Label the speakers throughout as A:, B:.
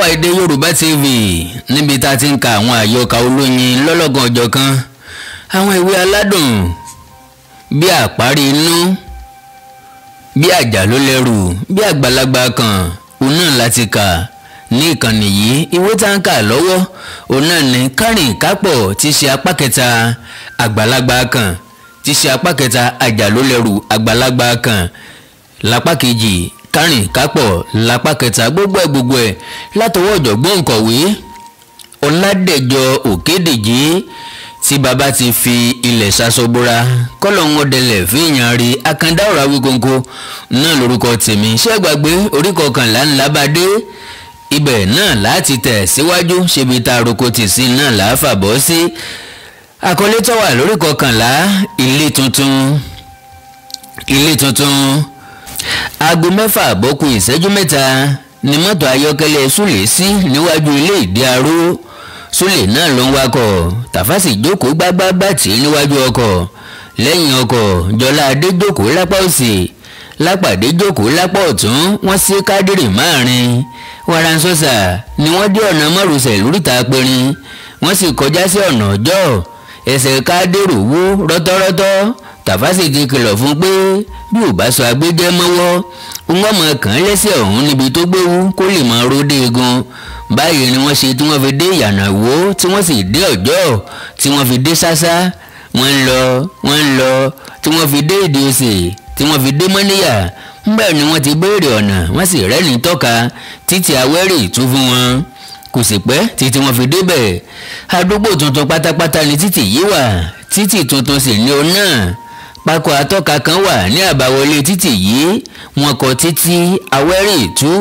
A: láwa èdè Yorùbá TV níbi tá a ti ń ka àwọn àyọkà olóyin lọ́lọ́gan ọ̀jọ̀kan, àwọn ìwé aládùn bí àparí inú, bí àjàló lẹ́rù, bí àgbàlagbà kan òun náà láti kà ní ìkànnì yìí. ìwé tá ń kà lọ́wọ́ òun náà ní kárìn kápọ̀ tí ṣe apá kẹta àgbàlagbà kan, tí ṣe apá kẹta àjàló lẹ́rù àgbàlagbà kan lápá kejì, kárìn kápọ̀ lápá kẹta. gbogbo ẹ̀ látọwọ́ ọ̀jọ̀gbọ́n òǹkọ̀wé Ọládẹ̀jọ Òkédèjì tí bàbá ti fi ilẹ̀ ṣaṣọbúra kọ́lọ̀ ń wọ́dẹlẹ̀ fíyàn rí Àkàndá ọ̀rọ̀ Awíkonko náà lórúkọ tèmi. ṣé gbàgbé orí kọkànlá ńlá bá dé, ibẹ̀ náà láti tẹ̀ síwájú, ṣebi tá a roko tì sí náà là á fàbọ̀ sí. àkọlé tó wà lórí kọkànlá, ilé tuntun. aago 6 àbọ̀kù ìṣẹ́jú 3 ni mọ́tò ayọ́kẹ́lẹ́ Súlè sí níwájú ilé ìdí aró. Súlè náà ló ń wakọ̀, Tàfásì jókòó gbágbágbá tì í níwájú ọkọ̀. lẹ́yìn ọkọ̀, Jọlá Adé jókòó lápá òsì, Lápàdé jókòó lápá ọ̀tún. wọ́n sí Kádírì máàrin. Waransọ́sà ni wọ́n dé ọ̀nà márosẹ̀ lóríta Apẹ̀rin, wọ́n sì kọjá sí ọ̀nà Ọjọ́. ẹsẹ̀ Kádírì wú rọ́tọ́rọ́tọ́. Tàfásì ti kìlọ̀ fún pé bí ò bá sọ agbẹ́jẹ́ mọ́wọ́, wọ́n mọ̀ kàn án lẹ́sẹ̀ ọ̀hún níbi tó gbéwú kó lè máa róde egun. báyìí ni wọ́n ṣe tí wọ́n fi dé Ìyànà Ìwó, tí wọ́n sì dé Ọjọ́, tí wọ́n fi dé Sásá. wọ́n ń lọ tí wọ́n fi dé Ìdí Òsè, tí wọ́n fi dé Mọ́níyà. bẹ́ẹ̀ ni wọ́n ti béèrè ọ̀nà, wọ́n sì rẹ́ni tọ́ka títí Awẹ́rì tú fún wọn. kò sì pẹ́ títí wọ́n fi débẹ̀. àdúgbò tuntun pátápátá ni títì yìí wà, títì tuntun sì ni òun náà. pákó atọ́ka kan wà ní àbáwọlé títì yìí, wọ́n kọ títí Awẹ́rì tú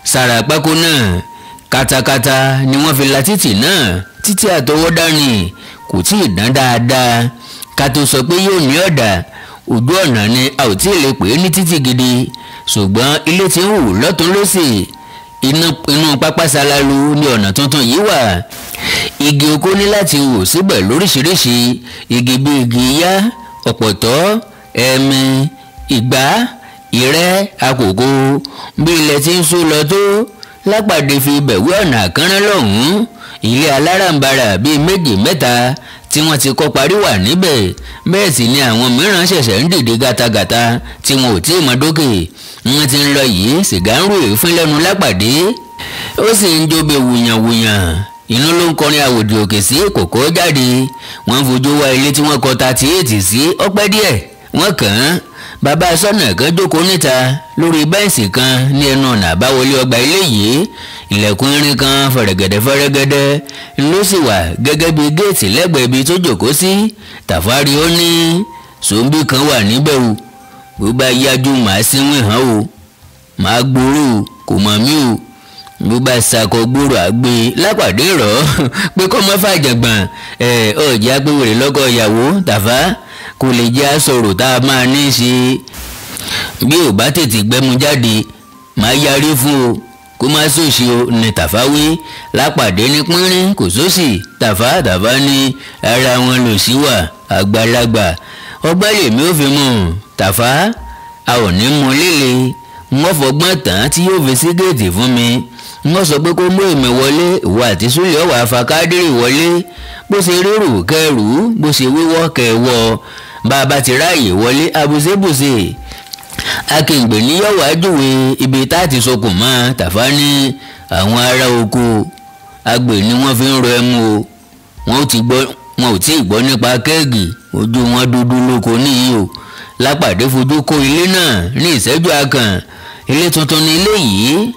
A: sára pákó náà. katakata ni wọ́n fi la títì náà. títì àtọwọ́dá ni, kò tí ì dán dáadáa ká tó sọ pé yóò ní ọ̀dà. ojú ọ̀nà ni a ò tí ì lè pè é ní títì gidi, ṣùgbọ́n ilé tí ń wù lọ́tún lósì. inú pápá ṣalalu ni ọ̀nà tuntun yìí wà. igi oko ní láti wù síbẹ̀ lóríṣiríṣi, igi bíi igi yá, ọ̀pọ̀tọ́, ẹ̀mí, ìgbá, ìrẹ́, àkókò. bí ilẹ̀ tí ń sú lọ tó, Lápàdé fi bẹ̀wé ọ̀nà àkànrán lọ́hùn-ún. ilé alárànbarà bíi 2-3 tí wọ́n ti kọ́ parí wà níbẹ̀. bẹ́ẹ̀ sì ni àwọn mìíràn ṣẹ̀ṣẹ̀ ń dìde gàtàgàtà tí wọn ò tí ì mọ dókè. wọ́n ti ń lọ yìí, sìgá ń rò èéfín lẹ́nu Lápàdé, ó sì ń jóbe wùyànwùyàn. inú ló ń kọrin àwòdì òkè sí kòkó jáde. wọ́n ń fojú wá ilé tí wọ́n kọ́ 38 sí, ọpẹ́ díẹ̀ wọ́n kàn án. bàbá sọ́nà kan jókòó níta lórí bẹ́ǹsì kan ní ẹnu ọ̀nà àbáwọlé ọgbà ilé yìí. ilẹ̀kùn irin kan fẹ̀rẹ̀gẹ̀dẹ̀ ló sì wà gẹ́gẹ́ bí géètì lẹ́gbẹ̀ẹ́ ibi tó jókòó sí. Tàfárí ó ní sòǹbì kan wà níbẹ̀ o, bó bá yájú màá síwìn hàn o, màá gbòòrò kò mọ̀ mí o, bó bá sakọ gbòòrò àgbè. Lápàdé rọ̀ pé kọ́ mọ́ fàjàgbọ̀n ọ̀jẹ̀ agbéwèrè lọ́kọ̀ ìyàwó. Tàfá kò lè jẹ́ àsọ̀rọ̀ tá a máa ní í ṣe. bí ò bá tètè gbẹ́mu jáde máa yarí fún o, kó má sòṣì o ní Tàfá wí. Lápàdé ní pínrín kò sóṣì. Tàfá ní ara wọn lò sí wà àgbàlagbà, ọgbẹ́ lèmi ò fi mú Tàfá, a ò ní mú líle. wọ́n fọgbọ́n tán tí yóò fi sí géètì fún mi. wọ́n sọ pé kó mú èmi wọlé, ìwọ àti Súlè ọ̀wà fa Kádírì wọlé. bó ṣe rírù kẹrù, bó ṣe wíwọ́ kẹwọ́. bá a bá ti ráàyè wọlé abùsébùsè. Akíngbè ní yọ̀wá júwe ibi tá a ti sokùn mọ́. Tàfá ní àwọn ará oko agbè ni wọ́n fi ń rọ ẹmu o, wọn ò tí ì gbọ́ nípa kẹ́ẹ̀gì, ojú wọn dúdú lóko níyì o. Lápàdé fojú kó ilé náà ní ìṣẹ́jú akàn. ilé tuntun ni ilé yìí,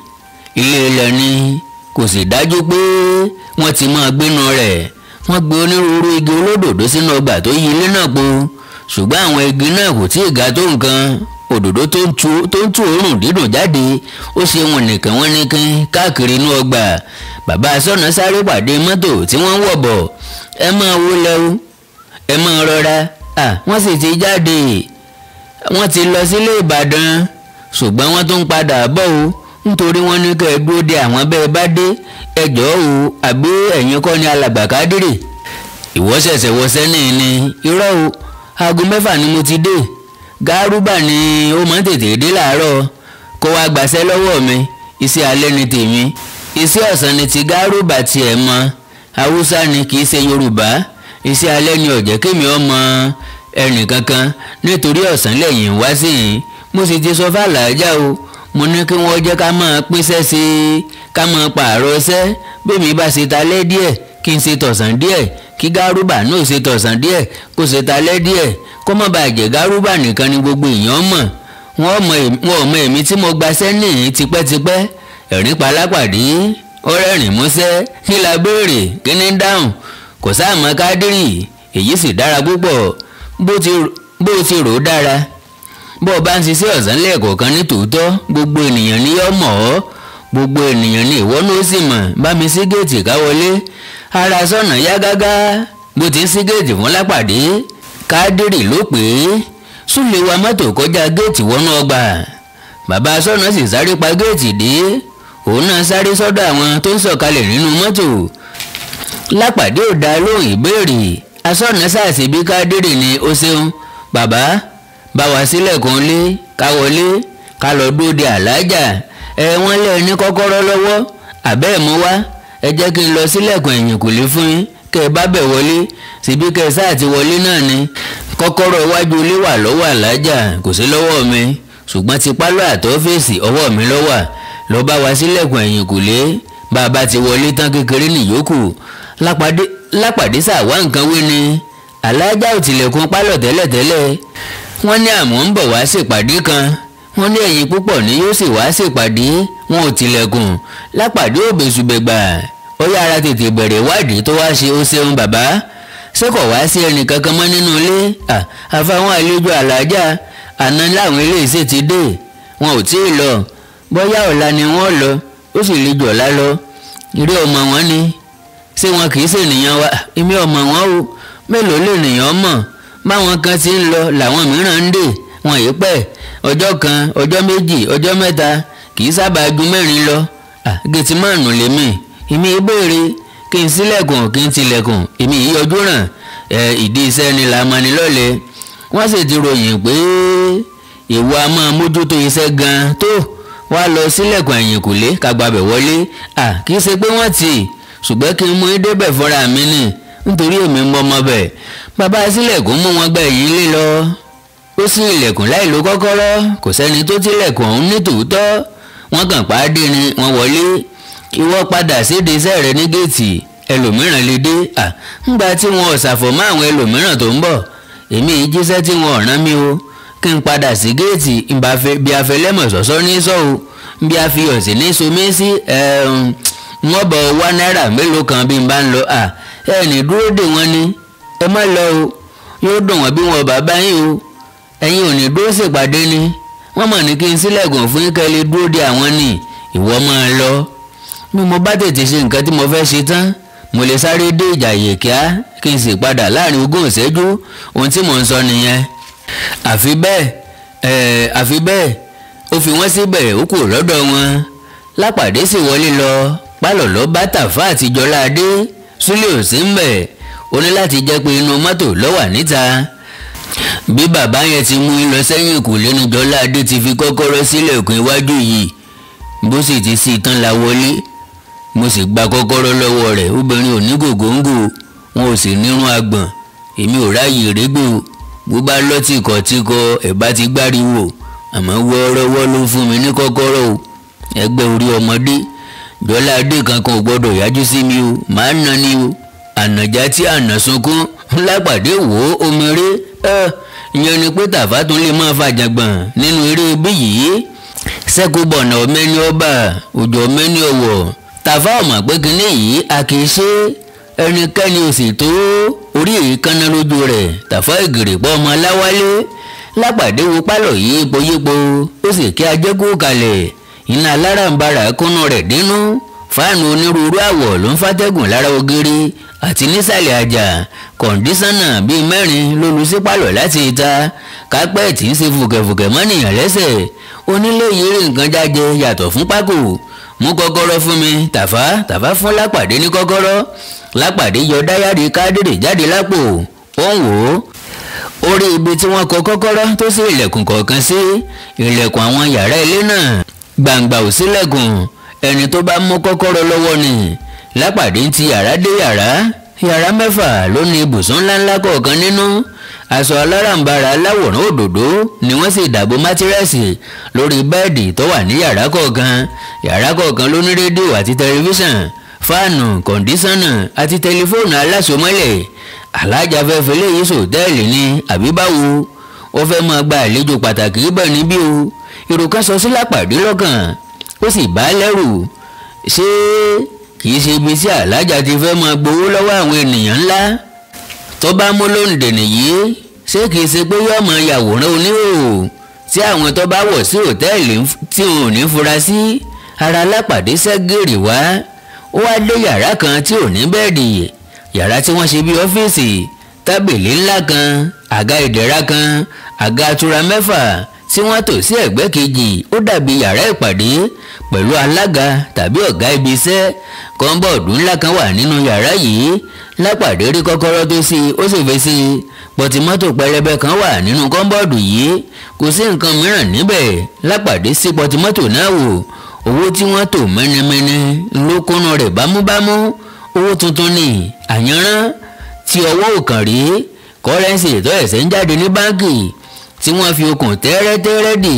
A: ilé ilẹ̀ ni, kò sì dájú pé wọ́n ti máa gbénu rẹ̀. wọ́n gbé onírúurú igi olódòdó sínú ọgbà tó yí ilé náà po, ṣùgbọ́n àwọn igi náà kò tí ì ga tó nǹkan. òdòdó tó ń tú òórùn dídùn jáde, ó ṣe wọn nìkan wọ́n nìkan káàkiri inú ọgbà. bàbá sọ́nà sáré pàdé mọ́tò tí wọ́n ń wọ̀ bọ̀. ẹ máa wó lẹ́wọ́, ẹ máa rọra. wọ́n sì ti jáde, wọ́n ti lọ sílé Ìbàdàn, ṣùgbọ́n wọ́n tún padà bọ̀ o, nítorí wọ́n ní kẹ́ ẹ dúró de àwọn bẹ́ẹ̀ bá dé. ẹ jọ̀ọ́ o, àbí ẹ̀yin kọ́ ni alàgbà Kádírì? ìwọ ṣẹ̀ṣẹ̀ wọ sẹ́ni ni. irọ́ o, aago 6 ni mo ti dé. Gárúbà ni ó máa ń tètè dé láàárọ̀ kó wá gbaṣẹ́ lọ́wọ́ mi, iṣẹ́ alẹ́ ni tèmi. iṣẹ́ ọ̀sán ni ti Gárúbà tiẹ̀ mọ́, Haúsá ni kì í ṣe Yorùbá. Iṣẹ́ alẹ́ ni ọ̀jẹ̀ kémi ọmọ ẹnì kankan nítorí ọ̀sán lẹ́yìn wá sí i. Mo sì ti sọ fàlàjà o, mo ní kí wọ́n jẹ́ ká máa pínṣẹ́ sí i, ká máa pààrọ̀ ṣẹ́. Bẹ́ẹ̀mi bá ṣe talẹ́ díẹ̀ kí n ṣe tọ̀sán díẹ̀, kí Gárúbà náà ṣe tọ̀sán díẹ̀ kó ṣe talẹ́ díẹ̀, kó má bàa jẹ́ Gárúbà nìkan ni gbogbo èèyàn mọ̀. Wọ́n ò mọ èmi tí mo gbaṣẹ́ nìyí tipẹ́tipẹ́. Ẹ̀rín palápàdé ó rẹ́rìn músẹ́, kí la béèrè kí ní dáhùn, kò sáàmọ́ Kádírì. Èyí sì dára púpọ̀, bó ti rò ó dára. Bó o bá ń ṣiṣẹ́ ọ̀sán lẹ́ẹ̀kọ̀ọ̀kan ní tòótọ́, gbogbo ènìyàn ni yó mọ̀ ọ́, gbogbo ènìyàn ni ìwọ náà sì mọ̀. Bá mi sí géètì ká wọlé. Ara sọ̀nà yá gágá bó ti ń sí géètì fún Lápàdé. Kádírì ló pè é. Súlè wa mọ́tò kọjá géètì wọnú ọgbà. Bàbá sọ̀nà sì sáré pa géètì dé. Òun náà sáré sọ́dọ̀ àwọn tó ń sọ̀kalẹ̀ nínú mọ́tò. Lápàdé ò dá lóhùn ìbéèrè. Asọ̀nà sàṣì bí Kádírì ni ó ṣeun. Bàbá bá wa sílẹ̀kùn lé ká wọlé ká lọ dúró de Àlájà. Wọ́n lé ní kọ́kọ́rọ́ lọ́wọ́ àbẹ́ ẹ̀ mú wá. Ẹ jẹ́ kí n lọ sílẹ̀kùn ẹ̀yìn kùlé fún yín kẹ́ ẹ bá bẹ̀ wọlé. Síbí kẹ́ ẹ sáà ti wọlé náà ni. Kọ́kọ́rọ́ iwájú ilé wà lọ́wọ́ Àlájà, kò sí lọ́wọ́ mi, ṣùgbọ́n ti pálọ̀ àtọ́fíìsì ọwọ́ mi ló wà. Lọ bá wa sílẹ̀kùn ẹ̀yìn kùlé. Bá a bá ti wọlé tán kékeré nìyókù. Lápàdé ṣàwá nǹkan wí ni. Àlájà ò tilẹ̀kùn pálọ̀ tẹ́lẹ̀tẹ́lẹ̀. Wọ́n ní àmọ́ ń bọ̀ wá ṣèpàdé kan. Wọ́n ní ẹ̀yin púpọ̀ ni yóò sì wá ṣèpàdé. Wọn ò tilẹ̀kùn. Lápàdé ò bẹ̀sùbẹ̀gbà. Ó yára tètè bẹ̀rẹ̀ ìwádìí tó wá ṣe ó ṣeun bàbá. Ṣé kò wá sí ẹnì kankan mọ́ nínú ilé? Àfàwọn àlejò Àlájà àná láwọn eléyìí sì ti dé. Wọn ò tí ì lọ. Bóyá ọ̀la ni wọ́n lọ, ó sì lè jọ̀lá lọ. Ìrẹ́ ọmọ wọn ni. Ṣé wọn kì í ṣènìyàn wa? Èmi ọmọ wọn o. Mélòó lè nìyàn mọ̀? Báwọn kan ti ń lọ làwọn mìíràn ń dè. Wọn yìí pẹ́. Ọjọ́ kan, ọjọ́ méjì, ọjọ́ mẹ́ta kì í sábà ju mẹ́rin lọ. Gẹ̀tìmánù lèmi. Èmi ìbéèrè kí n sílẹ̀kùn kí n tilẹ̀kùn. Èmi yìí ọjọ́ ràn. Ìdí iṣẹ́ ni là máa ní lọ́lẹ̀. Wọ́n sì ti ròyìn pé ìwọ a máa mójútó iṣẹ́ gan-an tó. Wá lọ sílẹ̀kùn ẹ̀yìn kùlé ká gbabẹ̀ wọlé. Kì í ṣe pé wọ́n tì í, ṣùgbọ́n kí n mú i débẹ̀ fúnra mi ni, nítorí èmi mọ ọmọ bẹ̀. Bàbá sílẹ̀kùn mú wọn gba ẹ̀yìn ilé lọ. Ó ṣí ilẹ̀kùn láì lo kọ́kọ́rọ́. Kò sẹ́ni tó tilẹ̀kùn ọ̀hún ní tòótọ́. Wọ́n kàn pàdé ni wọ́n wọlé. Ìwọ padà síde iṣẹ́ rẹ ní géètì. Ẹlòmíràn lè dé. Ńgbà tí wọn ò ṣàfọ̀mọ́ àwọn ẹlòmíràn tó ń bọ̀. Èmi yìí jíṣẹ́ tí wọn ò rán mi o. Kí n padà sí géètì bí afẹ́lẹ́mọ̀ sọ́sọ́ ní sọ́ọ̀ bí a fi ọ̀sẹ̀ ní somí sí wọ́n bọ̀ wá náírà mélòó kan bí n bá ń lọ. Ẹni dúró dè wọ́n ni. Ẹ má lọ o, yóò dùn wọ́n bí wọn bá bá yín o. Ẹ̀yin ò ní dúró ṣèpàdé ni. Wọ́n mọ̀ ní kí n sílẹ̀kùn fún yín kẹ́ lè dúró de àwọn ni. Ìwọ máa lọ. Bí mo bá tètè ṣe nǹkan tí mo fẹ́ ṣe tán, mo lè sáré dé ìjàyè kíá kí n sì padà láàrin 20 ìṣẹ́jú. Ohun tí mò ń sọ nìyẹn. Àfi bẹ́ẹ̀ ó fi wọ́n síbẹ̀ ó kù lọ́dọ̀ wọn. Lápàdé sì wọlé lọ. Pálọ̀ lọ bá Tàfá àti Jọládé. Súlè ò sí ń bẹ̀. Ó ní láti jẹ́ pé inú mọ́tò ló wà níta. Bí bàbá yẹn ti mú in lọ sẹ́yìn kùlé ní Jọládé ti fi kọ́kọ́rọ́ sílẹ̀kùn iwájú yìí. Bó sì ti sí tán la wọlé. Mo sì gba kọ́kọ́rọ́ lọ́wọ́ rẹ̀. Obìnrin ò ní gògóńgò, wọn ò sì nírun agbọ̀n. Èmi ò ráyè régbò. Bó bá lọ tìkọ̀tìkọ̀ ẹ̀ bá ti gbáriwo. Àmọ́ wọ́ọ́rọ́wọ́ ló fún mi ní kọ́kọ́rọ́ o. Ẹgbẹ́ orí ọmọdé. Jọládé kankan ò gbọ́dọ̀ yájú sí mi o. Màá nà ni o. Ànàjá tí ànà sunkún. Lápàdé wò ó omi ré. Ìyẹn ni pé Tàfá tún lè máa fàjàgbọ̀n nínú eré bí yìí. Sẹ́kùbọ̀nà ọmẹ́ni ọba òjò ọmẹ́ni ọwọ̀. Tàfá ọ̀mọ̀ pé kínní yìí a kì í ṣe. Ẹnikẹ́ni ò sì tó orí èékánná lójú rẹ̀. Tàfá ìgèrèpọ̀ ọmọ Láwálé. Lápàdé wo pálọ̀ yìí yípo ó sì kí ajẹ́kù kalẹ̀. Iná alárànbarà kúnnú rẹ̀ dínú. Fáànù onírúurú àwọ̀ ló ń fàtẹ́gùn lára ògiri àti nísàlẹ̀ àjà. Kọ̀ǹdísánà bíi 4 ló lu sí pálọ̀ láti ìta. Kápẹ́ẹ̀tì ń ṣe fùkẹ̀fùkẹ̀ mọ́nìyàn lẹ́sẹ̀. Onílé yìí rí nǹkan jájẹ yàtọ̀ fún pákó. Mú kọ́kọ́rọ́ fún mi. Tàfá fún Lápàdé ní kọ́kọ́rọ́. Lápàdé yọ dáyàrí Kádírì jáde lápò. Ó ń wò ó. Ó rí ibi tí wọ́n kọ kọ́kọ́rọ́ tó sí ilẹ̀kùn kọ̀ọ̀kan sí. Ilẹ̀kùn àwọn yàrá ilé náà. Gbàǹgbà ò sílẹ̀kùn. ẹni tó bá mú kọ́kọ́rọ́ lọ́wọ́ ni. Lápàdé ń ti yàrá dé yàrá mẹ́fà ló ní ibùsùn ńláńlá kọ̀ọ̀kan nínú. Aṣọ aláràǹbarà aláwòrán òdòdó ni wọ́n sì dàbò mátírẹ́sì lórí bẹ́ẹ̀dì tó wà ní yàrá kọ̀ọ̀kan ló ní rédíò àti tẹlifíṣàn, fáànù, kọ̀ǹdíṣánà àti tẹlifóònù aláṣomọ́lẹ̀. Alájà fẹ́ fi léyìí sòtẹ́ẹ̀lì ni àbí báwo? Ó fẹ́ máa gba àlejò pàtàkì bẹ̀ níbí o. Èrò kan sọ sí Lápàdé lọ́kàn, ó sì bá lẹ́rù. Ṣé kìí ṣe ibi tí Alájà ti fẹ́ máa gbowó lọ́wọ́ àwọn ènìyàn ńlá? Tó bá mú lóǹdè nìyí, ṣé kìí ṣe pé yóò máa yàwòrán oníhòòhò tí àwọn tó bá wọ̀ sí hòtẹ́ẹ̀lì tí wọn ò ní fura sí? Ara Lápàdé ṣẹ́gìrì wá. Ó wá dé yàrá kan tí ò ní bẹ́ẹ̀dì, yàrá tí wọ́n ṣe bí ọ́fíìsì, tábìlì ńlá kan, àga ìdẹ̀ra kan, àga atura mẹ́fà tí wọ́n tò sí ẹ̀gbẹ́ kejì. Ó dàbí yàrá ìpàdé pẹ̀lú alága tàbí ọ̀gá ibi iṣẹ́. Kọ́ńbọ̀dù ńlá kan wà nínú yàrá yìí. Lápàdé rí kọ́kọ́rọ́ tó sí, ó sì fi sí i. Pọtimọ́tò pẹlẹbẹ kan wà nínú kọ́ńbọ̀dù yìí, kò sí nǹkan mìíràn níbẹ̀. Lápàdé sí pọtimọ́tò náà wò. Owó tí wọ́n tò mẹ́nimẹ́ni ló kúnnú rẹ̀ bámúbámú. Owó tuntun ni, àyànrán tí ọwọ́ ò kàn rí, kọ́rẹ́nsì tó ẹ̀sẹ̀ ń jáde ní báńkì tí wọ́n fi okùn tẹ́rẹ́tẹ́rẹ́ dì.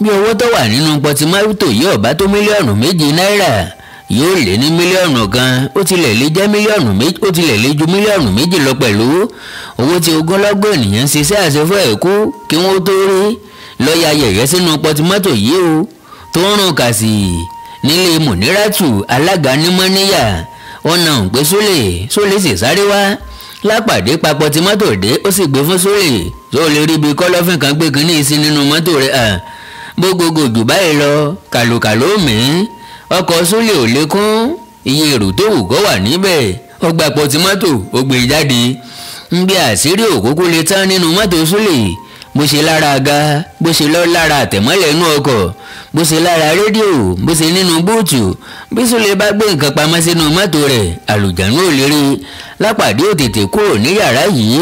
A: Bí owó tó wà nínú pọtimọ́tò yìí ò bá tó mílíọ̀nù méje náírà, yóò lé ní mílíọ̀nù kan. Ó tilẹ̀ lè jẹ́ mílíọ̀nù méjì, ó tilẹ̀ lè ju mílíọ̀nù méjì lọ pẹ̀lú. Owó tí ogúnlọ́gọ̀ ènìyàn ń ṣiṣẹ́ àṣefọ́ ẹ̀kú kí wọ́n tó rí lọ́ọ́yà yẹ̀yẹ́ sínú pọtimọ́tò yìí o, tó ń rùn kàsì. Nílé Mùníràtù alága ní Mọ́níyà, ọ̀nà òǹpẹ́ Sólè sì sáré wá. Lápàdé pa pọtimọ́tò dé, ó sì gbé fún Sólè. Tó lè rí ibi kọ́lọ́fín kan gbé kínní sí nínú mọ́tò rẹ̀. Gbogbo jù báyìí lọ, kàlùkàlù mi. Ọkọ̀ Sólè ò lékún, iye èrò tó wù kó wà níbẹ̀. Ó gba pọtimọ́tò, ó gbé jáde. Ń bí àṣírí òkúkú lè tán nínú mọ́tò Sólè. Bó ṣe lára àga, bó ṣe lọ lára àtẹ̀mọ́lẹ̀ inú ọkọ̀, bó ṣe lára rédíò, bó ṣe nínú búùtù. Bí Sólè bá gbé nǹkan pamọ́ sínú mọ́tò rẹ̀, àlùjànnú ò lè rí. Lápàdé ò tètè kúrò ní yàrá yìí.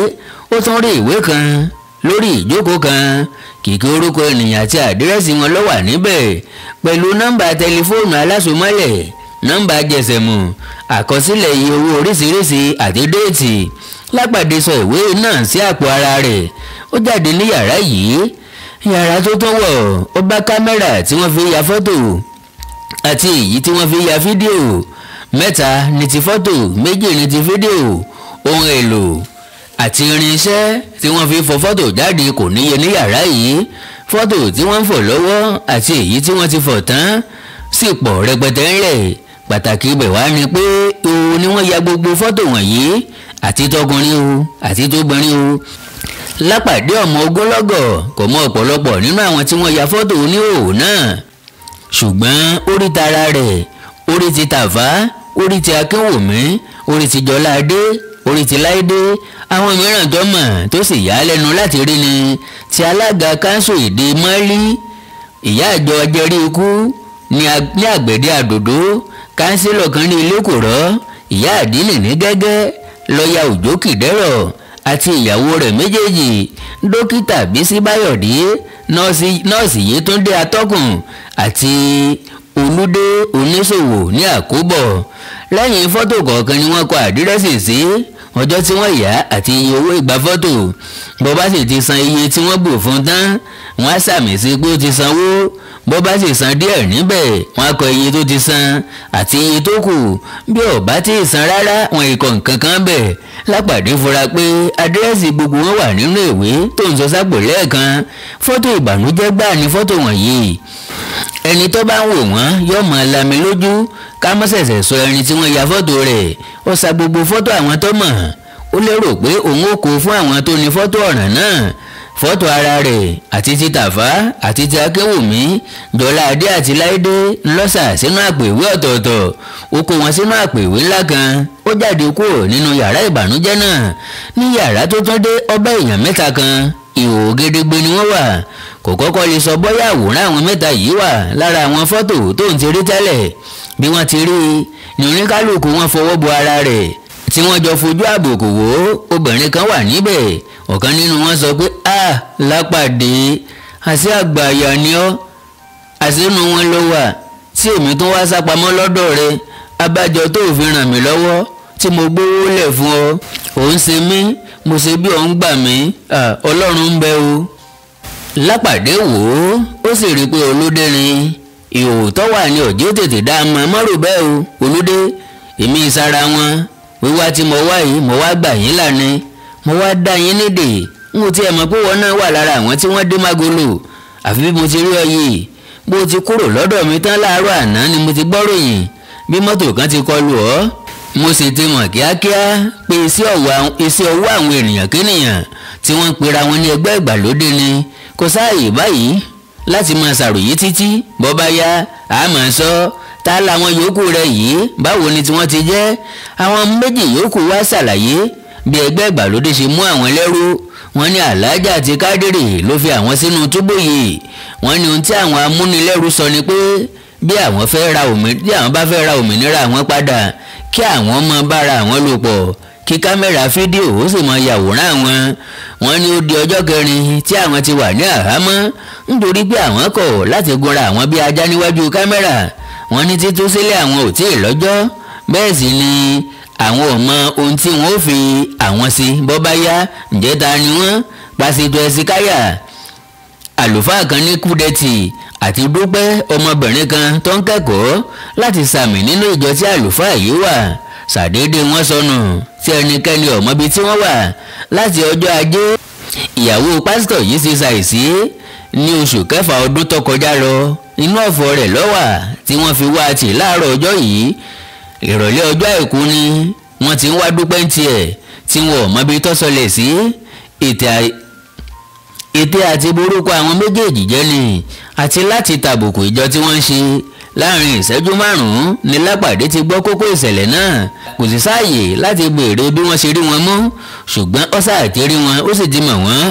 A: Ó tún rí ìwé kan lórí ìjókòó kan. Kìkì orúkọ ènìyàn àti àdírẹ́sì wọn ló wà níbẹ̀, pẹ̀lú nọ́mbà tẹlifóònù alásomọ́lẹ̀, nọ́mbà jẹsẹ̀mù, àkọsílẹ̀ iye owó oríṣiríṣi àti déètì. Lápàdé sọ ìwé náà sí àpò ara rẹ̀. Ó jáde ní yàrá yìí. Yàrá tó tún wọ̀, ó bá kámẹ́rà tí wọ́n fi ya fọ́tò àti èyí tí wọ́n fi ya fídíò. 3 ní ti fọ́tò, 2 ní ti fídíò. Ohun èlò àti irinṣẹ́ tí wọ́n fi fọ fọ́tò jáde kò níye ní yàrá yìí. Fọ́tò tí wọ́n ń fọ̀ lọ́wọ́ àti èyí tí wọ́n ti fọ̀ tán sì pọ̀ rẹpẹtẹ ńlẹ̀. Pàtàkì ibẹ̀ wá ni pé òun ni wọ́n ya gbogbo fọ́tò wọ̀nyí, àti tọkùnrin o àti tóbìnrin o. Lápàdé ọmọ ogúnlọ́gọ̀ kò mọ ọ̀pọ̀lọpọ̀ nínú àwọn tí wọ́n ya fọ́tò oníhòòhò náà, ṣùgbọ́n orí tara rẹ̀, orí ti Tàfá, orí ti Akínwùmí, orí ti Jọládé, orí ti Láídé. Àwọn mìíràn tó mọ̀ tó sì yà á lẹ́nu láti rí ni ti alága káńsù Ìdí Mọ́lí, ìyá àjọ jẹrí ikú ní Àgbẹ̀dẹ Àdòdó, káńsílọ̀ kan ní Ilékùrọ́, ìyá àdínì ní Gẹ́gẹ́, lọ́ọ̀yà Òjó Kìdẹ́rọ̀ àti ìyàwó rẹ̀ méjèèjì, dókítà Bísí Báyọ̀dé, nọ́ọ̀sì Yétúndé Atọ́kùn àti Olúdé oníṣòwò ní Àkóbọ̀. Lẹ́yìn fọ́tò kọ̀ọ̀kan ni wọ́n kọ àdírẹ́sì sí, ọjọ́ tí wọ́n yà àti iye owó ìgbà fọ́tò. Bó bá sì ti san iye tí wọ́n bù fún tán, wọ́n á sàmì sí pé ó ti sanwó. Bó bá sì san díẹ̀ níbẹ̀, wọ́n á kọ iye tó ti san àti iye tó kù. Bí ó bá ti san rárá, wọn ìkọ̀ nǹkan kan bẹ̀. Lápàdé fura pé àdírẹ́sì gbogbo wọn wà nínú ìwé tó ń sọ sápò lẹ́ẹ̀kan. Fọ́tò ìbànújẹ́ gbáà ni fọ́tò wọ̀nyí. Ẹni tó bá ń wò wọ́n yóò máa lami lójú. Ká mọ́ ṣẹ̀ṣẹ̀ sọ ẹni tí wọ́n ya fọ́tò rẹ̀. Ó sa gbogbo fọ́tò àwọn tó mọ̀. Ó lérò pé òun ó kó fún àwọn tó ní fọ́tò ọ̀ràn náà. Fọ́tò ara rẹ̀ àti ti Tàfá àti ti Akínwùmí, Jọládé àti Láídé ńlọ́sà sínú àpò ìwé ọ̀tọ̀ọ̀tọ̀. Ó kó wọn sínú àpò ìwé ńlá kan. Ó jáde kúrò nínú yàrá ìbànújẹ́ náà. Ní yàrá tó tún dé, ọba èèyàn 3 kan. Ìhòòhò gedegbe ni wọ́n wà. Kò kọ́kọ́ lè sọ bóyá àwòrán àwọn 3 yìí wà lára àwọn fọ́tò tó ń ti rí tẹ́lẹ̀. Bí wọ́n ti rí i ní oníkálùkù wọn fọwọ́ bo ara rẹ̀ tí wọ́n jọ fojú àbùkù wò ó. Obìnrin kan wà níbẹ̀. Ọ̀kan nínú wọn sọ pé Lápàdé, àṣé àgbàyà ni ọ́. Àṣínú wọn ló wà tí èmi tún wá sápamọ́ lọ́dọ̀ rẹ abájọ tó fi ràn mí lọ́wọ́ tí mo gbówó lẹ̀ fún ọ. ò ń ṣe mí mo ṣe bí ò ń gbà mí ọlọ́run ń bẹ o. Lápàdé wò ó sì rí i pé Olódé ni ìhòòhò tó wà ní ọ̀jẹ́ tètè dá a mọ̀ mọ́rò bẹ́ẹ̀ o. Olódé èmi ìsara wọn wíwá tí mo wá yìí mo wá gbà yín lánàá mo wá dá yín nídè n ò tiẹ̀ mọ̀ pé wọn náà wà lára àwọn tí wọ́n dé mágolo àfi bí mo ti rí ọ yìí bó ti kúrò lọ́dọ̀ mi tán láàárọ̀ àná ni mo ti gbọ́ ròyìn bí mọ́tò kan ti kọlù ọ́ mo sì ti mọ̀ kíákíá pé iṣẹ́ ọwọ́ àwọn ènìyàn kéèyàn tí wọ́n ń pera wọn ní ẹgbẹ́ ìgbàlódé ni kò sáàyè báyìí láti máa ṣàròyé títí bọ́ bá yá àmọ́ sọ ta làwọn yòókù rẹ yìí báwo ni tiwọn ti jẹ́. àwọn méjì yòókù wá ṣàlàyé bí ẹgbẹ́ ìgbàlódé ṣe mú àwọn lẹ́rú. wọ́n ní Alhaji àti Kádírì ló fi àwọn sínú túbú yìí. wọ́n ní ohun tí àwọn amúnilẹ́rú sọ ni pé bí àwọn bá fẹ́ ra òmìnira àwọn padà kí àwọn máa bára àwọn lò pọ̀ kí kámẹ́rà fídíò ó sì máa yàwòrán àwọn. wọ́n ní ó di ọjọ́ kẹrin tí àwọn ti wà ní àhámọ́ nítorí pé àwọn kọ̀ láti gunra àwọn bí ajá níwájú kámẹ́rà. wọ́n ní títú sílẹ̀ àwọn ò tí ì lọ́jọ́ bẹ́ẹ̀ sì ni àwọn ò mọ ohun tí wọ́n ó fi àwọn sí bọ́ bá yá ǹjẹ́ ta ni wọ́n. Pásítọ̀ Ẹ̀sìkáyà àlùfáà kan ní Kúdẹ́tì àti Dúpẹ́ ọmọbìnrin kan tó ń kẹ́kọ̀ọ́ láti sàmì nínú ìjọ tí àlùfáà yìí wà ṣàdédé wọ́n sọnù tí ẹnikẹ́ni ò mọbi tí wọ́n wà láti ọjọ́ Ajé. ìyàwó pásítọ̀ yìí ti ṣàìsí ní oṣù kẹfà ọdún tó kọjá lọ inú ọ̀fọ̀ rẹ̀ lọ́wà tí wọ́n fi wá tì láàárọ̀ ọjọ́ yìí. ìrọ̀lẹ́ ọjọ́ Àìkú ni wọ́n ti ń wá Dúpẹ́ ń tiẹ̀ tí wọn ò mọbi tó sọlẹ̀ sí. ète àti burúkú àwọn méjèèjì jẹ́ ni àti láti tàbùkù ìjọ tí wọ́n ń ṣe. láàrin ìṣẹ́jú márùn-ún ni Lápàdé ti gbọ́ kókó ìṣẹ̀lẹ̀ náà kò sì sáàyè láti béèrè bí wọ́n ṣe rí wọn mọ́ ṣùgbọ́n ó sáàtì rí wọn ó sì ti mọ̀ wọ́n.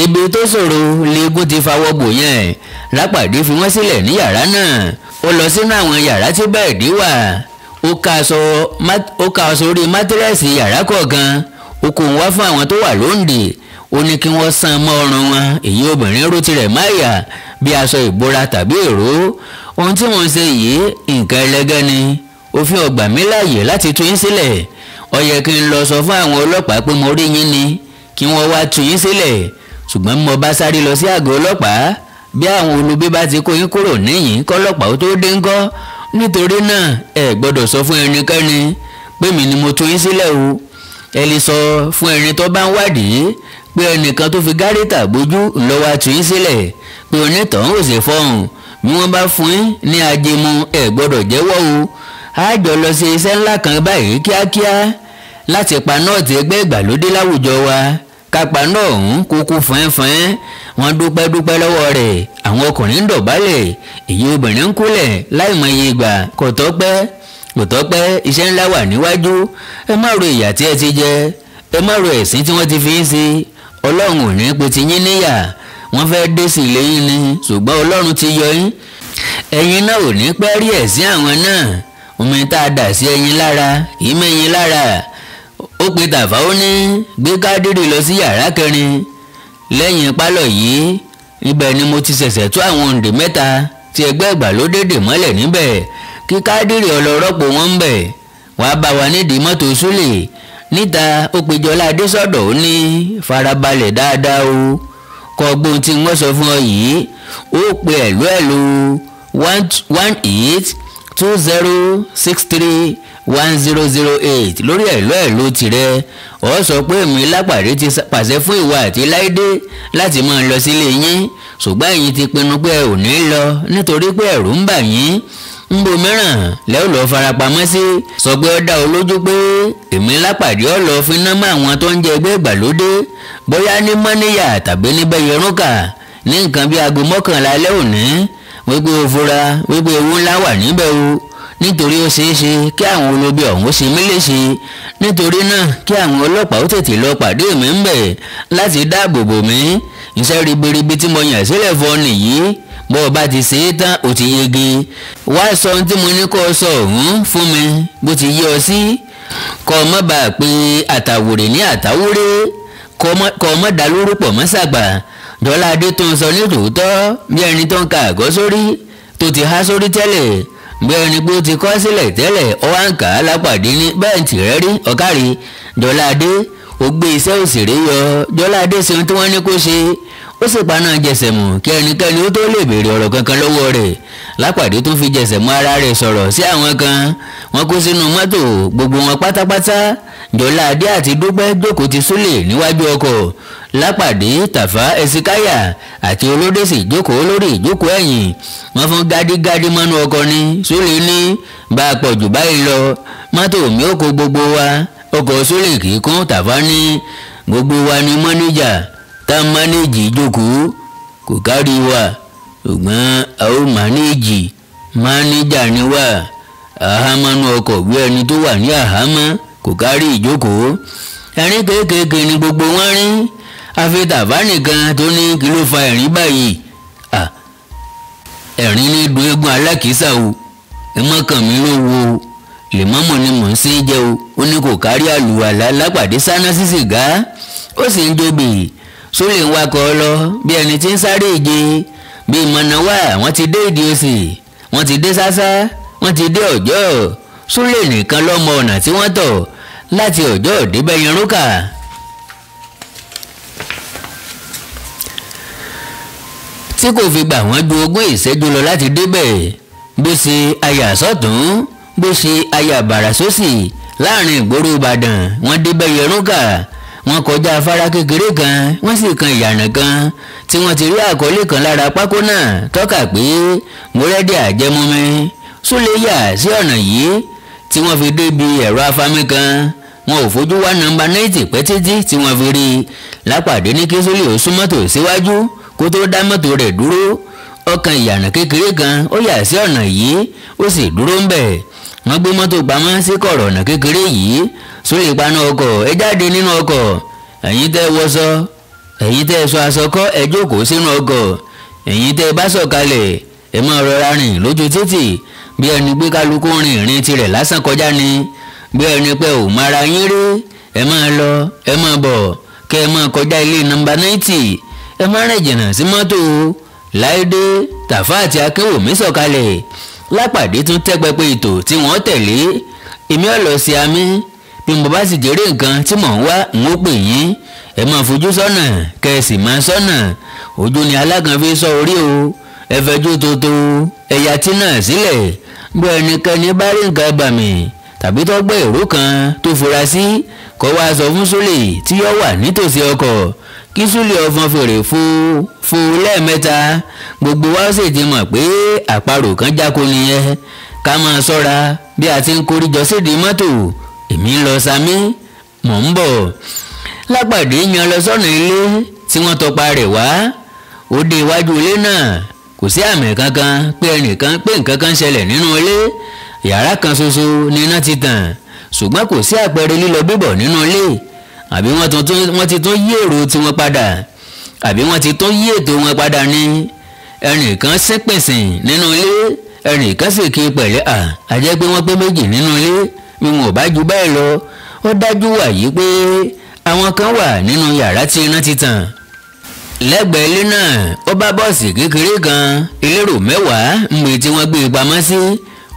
A: ibi tó ṣòro leegun ti fawọ́ bò yẹn. Lápàdé fi wọ́n sílẹ̀ ní yàrá náà ó lọ sínú àwọn yàrá tí bẹ́ẹ̀dì wà ó ká aṣọ orí mátírẹ́sì yàrá kọ̀ọ̀kan ó kó wá fún àwọn tó wà lóǹdè ó ní kí wọ́n san mọ́ ọrùn wọn èyí obìnrin ró tirẹ̀ máyà bí aṣọ ìbora tàbí èrò. ohun tí wọ́n ṣe yìí nǹkan ẹlẹ́gẹ́ ni òfin ò gbà mí láàyè láti tú yín sílẹ̀. ó yẹ kí n lọ sọ fún àwọn ọlọ́pàá pé mo rí yín ni kí wọ́n wá tú yín sílẹ̀ ṣùgbọ́n mo bá sáré lọ sí àgọ́ ọlọ́pàá bí àwọn olubi bá ti kó yín kúrò níyìn kọ́lọ́pàá ó tó dé ńkọ́. nítorí náà ẹ gbọ́dọ̀ sọ fún ẹnikẹ́ni pé mi ni mo tú yín sílẹ̀ o. ẹ lè sọ fún ẹni tó bá ń wádìí pé ẹnìkan tó fi gárétà bójú ńlọ́wọ́ tú yín sílẹ̀ pé onítọ̀hún ò sì fọ́hùn bí wọ́n bá fún yín ní ajému ẹ gbọ́dọ̀ jẹ́wọ́ o. a jọ lọ sí iṣẹ́ ńlá kan báyìí kíákíá láti pa nọ́ọ̀tì ẹgbẹ́ ìgbàlódé láwùjọ wa kápá náà ọ̀hún kúkú fẹ́ẹ́fẹ́ẹ́. wọ́n dúpẹ́ lọ́wọ́ rẹ̀ àwọn ọkùnrin ń dọ̀bálẹ̀ èyí obìnrin ń kúlẹ̀ láìmọye ìgbà kò tọ́pẹ́ iṣẹ́ ńlá wà níwájú. ẹ má ro ìyà tí ẹ ti jẹ ẹ má ro ẹ̀sín tí wọ́n ti fi ń ṣe Ọlọ́run ò ní pe ti yín níyà wọ́n fẹ́ dé sí ilé yín ni ṣùgbọ́n Ọlọ́run ti yọ yín ẹ̀yin náà ò ní pẹ́ rí ẹ̀sín àwọn náà omi tá a dà sí ẹ̀yin lára kì í mẹ́yin lára. ó pe Tàfá ó ní gbé Kádírì lọ sí yàrá kẹrin lẹ́yìn pálọ̀ yìí ibẹ̀ ni mo ti ṣẹ̀ṣẹ̀ tú àwọn òǹdè mẹ́ta tí ẹgbẹ́ ìgbàlódé dè mọ́lẹ̀ níbẹ̀ kí Kádírì ọlọ́rọ́pọ̀ wọn ń bẹ̀ wàá bá wa nídìí mọ́tò Súlè níta. ó pe Jọlá Adésọ̀dọ̀ ó ní farabalẹ̀ dáadáa o kọ gbóhùn tí wọ́n sọ fún ọ yìí ó pe ẹ̀lú 1820631008 lórí ẹ̀lú tirẹ̀. ó sọ pé èmi Lápàdé ti pàṣẹ fún ìwà àti Láìdé láti máa lọ sílé yín ṣùgbọ́n ẹ̀yin ti pinnu pé ẹ ò ní lọ nítorí pé ẹ̀rù ń bà yín. ń bo mìíràn lẹ́wọ̀n lọ́ọ́ farapamọ́ sí sọ pé ó dá o lójú pé èmi Lápàdé ó lọ fi ná mọ́ àwọn tó ń jẹ ẹgbẹ́ ìgbàlódé bóyá ní mọ́níyà tàbí ní bẹ́yẹrúnkà ní nǹkan bí aago 11 alẹ́ òní wípé o fura wípé ewu ńlá wà níbẹ̀ o nítorí ó ṣeé ṣe kí àwọn olubi ọ̀hún ṣe mí léṣe. nítorí náà kí àwọn ọlọ́pàá ó tètè lọ pàdé mi ń bẹ̀ láti dáàbò bò mí. iṣẹ́ ribiribi tí mo yàn sílẹ̀ fún ọ nìyí bó o bá ti ṣe é tán o ti yege. wá sọ ohun tí mo ní kó o sọ ọ̀hún fún mi bó ti yé ọ sí kọ́ ọ má bàa pé àtàwòrè ní àtàwúrẹ́ kọ́ ọ má dá lórúkọ mọ́ sàgbà. Jọlá Adé tó ń sọ ní tòótọ́ bí ẹni tó ń ka àgọ́ sórí tó ti há sórí tẹ́lẹ̀ bí ẹni pé ó ti kọ́ sílẹ̀ tẹ́lẹ̀ ó wá ń kà á lápàdé ní bẹ́ẹ̀ntì rẹ̀ rí ọ̀kárí Jọládé ó gbé iṣẹ́ òṣèré yọ. Jọládé ṣe ohun tí wọ́n ní kó ṣe, ó sì paná jẹsẹ̀ mọ́ kí ẹnikẹ́ni ó tó lè béèrè ọ̀rọ̀ kankan lọ́wọ́ rẹ̀. Lápàdé tún fi jẹsẹ̀ mọ́ ara rẹ̀ sọ̀rọ̀ sí àwọn kan, wọ́n kó sínú mọ́tò gbogbo wọn pátápátá. Jọládé àti Dúpẹ́ jókòó ti Súlè níwájú ọkọ̀. Lápàdé, Tàfá, Ẹ̀sìkáyà àti Olódé sì jókòó lórí ìjókòó ẹ̀yìn. Wọ́n fún gádígádí mọ́nú ọkọ̀ ni. Súlè ní bá a pọ̀ jù báyìí lọ, mọ́tò mi ò kó gbogbo wa. Ọkọ̀ Súlè kì í kún. Tàfá ní gbogbo wa ni mọ́níjà tá mánéjì ìjókòó kò kárí wa, ṣùgbọ́n a ó mánéjà ni wá. Àhámọ́nú ọkọ̀ bí ẹni tó wà ní àhámọ́ kò kárí ìjókòó. Ẹ̀rín kéékèèké ni gbogbo wọn rí, àfi Tàfá nìkan tó ní kí ló fa ẹ̀rín báyìí. Ẹ̀rín ní dùn eégún alákìísà o, ẹ má kàn mí lówó o, lèmọ́mọ́ ni mò ń ṣe jẹ́ o. Ó ní kò kárí àlùwàlá. Lápàdé sáná sí sìgá ó sì ń jóbè. Súlè ń wakọ̀ lọ bí ẹni tí ń sáré ìje. Bí ìmọ̀nà wà wọ́n ti dé ìdí òsì, wọ́n ti dé sásá, wọ́n ti dé ọ̀jọ́. Súlè nìkan lọ́mọ ọ̀nà tí wọ́n tọ̀ láti ọ̀jọ́ débẹ̀ Yanrúkà. Tí kò fi gbà wọ́n ju 20 ìṣẹ́jú lọ láti débẹ̀. Bó ṣe aya sọ́tún, bó ṣe aya bàrà sósì láàrin ìgboro Ìbàdàn, wọ́n débẹ̀ Yanrúkà. Wọ́n kọjá afárá kékeré kan, wọ́n sì kan ìyànà kan tí wọ́n ti rí àkọlé kan lára pákó náà tọ́ka pé Mọ́rẹ́dì Àjẹmọ́mi. Súlè yà sí ọ̀nà yìí tí wọ́n fi débi ẹ̀rọ afámi kan. Wọn ò fojú wá nọ́mbà 90 pẹ́ títí tí wọ́n fi rí. Lápàdé ní kí Súlè ó sún mọ́tò síwájú kó tó dá mọ́tò rẹ̀ dúró. Ọkàn ìyànà kékeré kan ó yà sí ọ̀nà yìí ó sì dúró ń bẹ̀. Wọ́n gbé mọ́tò pamọ́ sí kọ̀rọ̀ ọ̀nà kékeré yìí. Súlè paná ọkọ̀, ẹ jáde nínú ọkọ̀. Ẹ̀yin tẹ́ wọṣọ, ẹ̀yin tẹ́ sọ aṣọ kọ́, ẹ jókòó sínú ọkọ̀. Ẹ̀yin tẹ́ bá sọ̀kalẹ̀, ẹ máa rọra rìn lójú títì bí ẹni gbé kálukú rìn ìrìn tirẹ̀ lásán kọjá ni. Bí ẹni pé ò mara yín rí, ẹ máa lọ ẹ máa bọ̀ kẹ́ ẹ máa kọjá ilé nọ́mbà 90. Ẹ má rìn jìnnà sí mọ́tò. Láìdé, Tàfá àti Akínwùmí sọ̀kalẹ̀. Lápàdé tún tẹ́ pẹpẹ ètò tí wọ́n tẹ̀lé. Èmi ò lọ sí àmì bí mo bá sì jèrè nǹkan tí mò ń wá n ó pè yín. Ẹ máa fojú sọ́nà kẹ́ ẹ sì máa sọ́nà. Ojú ni alágàn fi sọ orí o. Ẹ fẹjú tótó ẹ̀yà tí náà sílẹ̀. Bí ẹnikẹ́ni bá rí nǹkan bàmì tàbí tó gbọ́ èrò kan tó fura sí, kó wá sọ fún Súlè tí yóò wà nítòsí ọkọ̀. Kí Súlè ọfọn fèrè fò lẹ́ẹ̀mẹ́ta. Gbogbo wa sì ti mọ̀ pé àparò kan jáko nìyẹn. Ká máa ṣọ́ra bí a ti ń koríjọ sídìí mọ́tò. Èmi ń lọ Sàmí, mò ń bọ̀. Lápàdé yan lọ sọ́nà ilé tí wọ́n tọpa rẹ̀ wá. Ó dé iwájú ilé náà, kò sí àmì kankan pé nǹkan kan ṣẹlẹ̀ nínú ilé. Yàrá kan ṣoṣo ni iná ti tàn, ṣùgbọ́n kò sí àpẹẹrẹ lílọ bíbọ̀ nínú ilé. Àbí wọ́n ti tún yí èrò tiwọn padà, àbí wọ́n ti tún yí ètò wọn padà ni. Ẹnìkan sín pìnsìn nínú ilé, ẹnìkan sì kí pẹ̀lẹ́ a jẹ́ pé wọ́n pé méjì nínú ilé. Bí wọn ò bá ju bẹ́ẹ̀ lọ, ó dájú wàyí pé àwọn kan wà nínú yàrá tí iná ti tàn. Lẹ́gbẹ̀ẹ́ ilé náà, ó bá bọ́ọ̀sì kékeré kan elérò 10 ńgbé tí wọ́n gbé pamọ́ sí.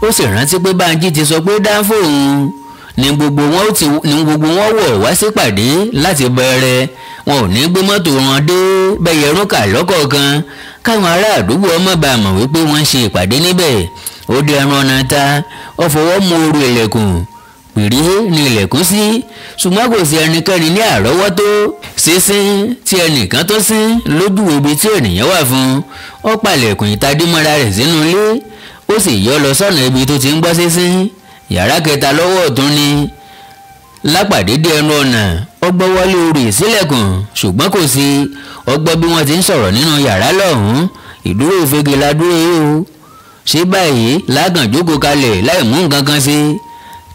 A: Ó sì rántí pé Bánjí ti sọ pé dáńfó òun ni gbogbo wọn wọ̀ wá sípàdé láti bẹ̀rẹ̀. Wọn ò ní gbé mọ́tò wọn dé Bẹ̀yẹrúnkà lọ́kọ̀ọ̀kan káwọn ará àdúgbò ọmọ bá mọ̀ wípé wọ́n ń ṣe ìpàdé níbẹ̀. Ó dé ẹran ọ̀nà ta, ó fọwọ́ mú oru ilẹ̀kùn. Pìrí ni ilẹ̀kùn sí, ṣùgbọ́n kò sí ẹnikẹ́ni ní àrọ́wọ́tó. Sísín tí ẹnìkan tó sín lójú ibi tí ènìyàn wà fún. Ó palẹ̀kùn ìtadímọ́ra rẹ̀ sínú ilé. Ó sì yọ́ lọ sọ́nà ibi tó ti ń gbọ́ sísín. Yàrá kẹta lọ́wọ́ ọ̀tún ni. Lápàdé dé ẹnu ọ̀nà, ó gbọ́ wọlé orí ìsílẹ̀kùn ṣùgbọ́n kò sí. Ó gbọ́ bí wọ́n ti ń sọ̀rọ̀ nínú yàrá lọ́hùn-ún. Ìdúró òfegè la dúró yìí o. Ṣé báyìí lágàn jókòó kalẹ̀ láì mú nǹkan kan sí?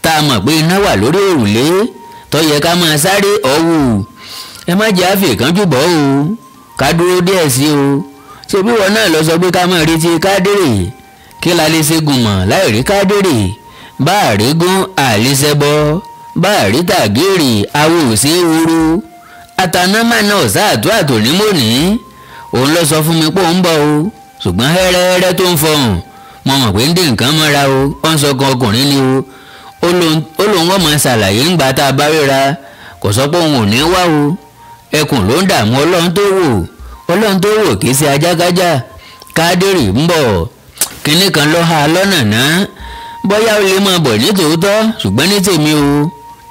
A: Tá a mọ̀ pé iná wà lórí òrùlé tó yẹ ká máa sáré ọ̀wù. Ẹ má jẹ́ àfikánjú bọ́ o. Ká dúró díẹ̀ sí o. Ṣé bí wọn náà lọ sọ pé ká máa retí Kádírì? Kí la lè ṣe gùnmọ̀ láì rí Kádírì? Bá àrígún àlésẹ́bọ, bá àrí tàgírì awo òsè wúru. Àtànámà náà sáàtú àtònímọ́ni. Òun lọ sọ fún mi pé òun bọ̀ o. Ṣùgbọ́n hẹ́rẹ́hẹ́rẹ́ tó ń fọhùn mo mọ̀ pé ń dé nǹkan mọ́ra o ó ń sọkàn ọkùnrin ni o ó lóun wọ́n máa ṣàlàyé ńgbà tá a bá ríra kò sọ pé òun ò ní wá o ẹkùn ló ń dààmú ọlọ́run tó wò kì í ṣe ajágájá Kádírì ń bọ̀ kinní kan lọ́ ha lọ́nà náà bóyá ó lè máa bọ̀ ní tòótọ́ ṣùgbọ́n ní tèmi o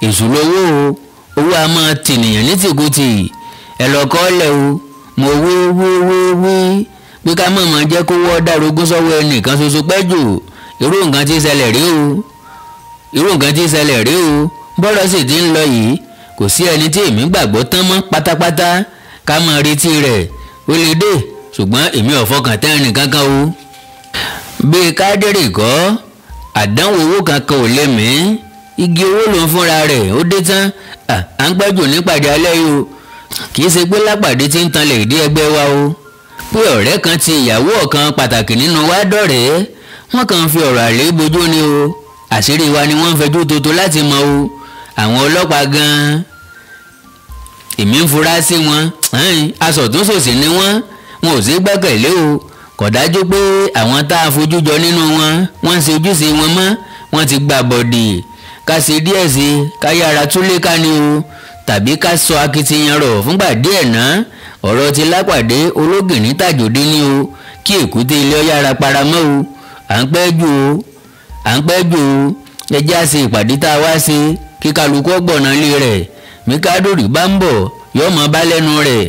A: èṣù lówó o owó a máa tìnìyàn ní tìkùtì ẹ lọ kọ́ lẹ̀ o mo wí pé ká má máa jẹ́ kó wọ́ dàrógún sọ́wọ́ ẹnìkan ṣoṣo pẹ́ jù irú nǹkan tí ṣẹlẹ̀ rí o bọ́rọ̀ sì ti ń lọ yìí kò sí ẹni tí èmi gbàgbọ́ tán mọ́ pátápátá ká máa retí rẹ̀ ó lè dé ṣùgbọ́n èmi ò fọkàn tán ẹnìkankan o bí Kádírì kọ́ àdánwò owó kankan ò lè mí igi owó ló ń fúnra rẹ̀ ó dé tán à ń gbẹ́jù nípàdé alẹ́ yìí o kì í ṣe pé Lápàdé ti ń tanlẹ̀ ìdí ẹgbẹ́ wa o pé ọ̀rẹ́ kan ti ìyàwó ọ̀kan pàtàkì nínú wa dọ̀rẹ́ wọ́n kàn fi ọ̀rọ̀ àlè bojú ni o àṣírí wa ni wọ́n ń fẹjú tótó láti mọ o àwọn ọlọ́pàá gan-an èmi ń fura sí wọn asọ̀túnṣòsì ni wọ́n ò sí gbẹ́kẹ̀lé o kò dájú pé àwọn tá a fojú jọ nínú wọ́n ń ṣe ojúṣe wọn mọ́ wọ́n ti gbà bọ̀dì ká ṣe díẹ̀ sí ká yára túlé ká ní o tàbí ká sọ akitiyan rọ̀ fúngbà díẹ̀ náà ọ̀rọ̀ ti Lápàdé ológìnní tàjòdé ní o kí èkúté ilé ọ̀yára paramọ́ o à ń pẹ́ jù o ẹjẹ́ àṣe ìpàdé tá a wá ṣe kí kálukú ọgbọ̀nà ilé rẹ̀ mi Kádírì bá ń bọ̀ yóò mọ bá lẹ́nu rẹ̀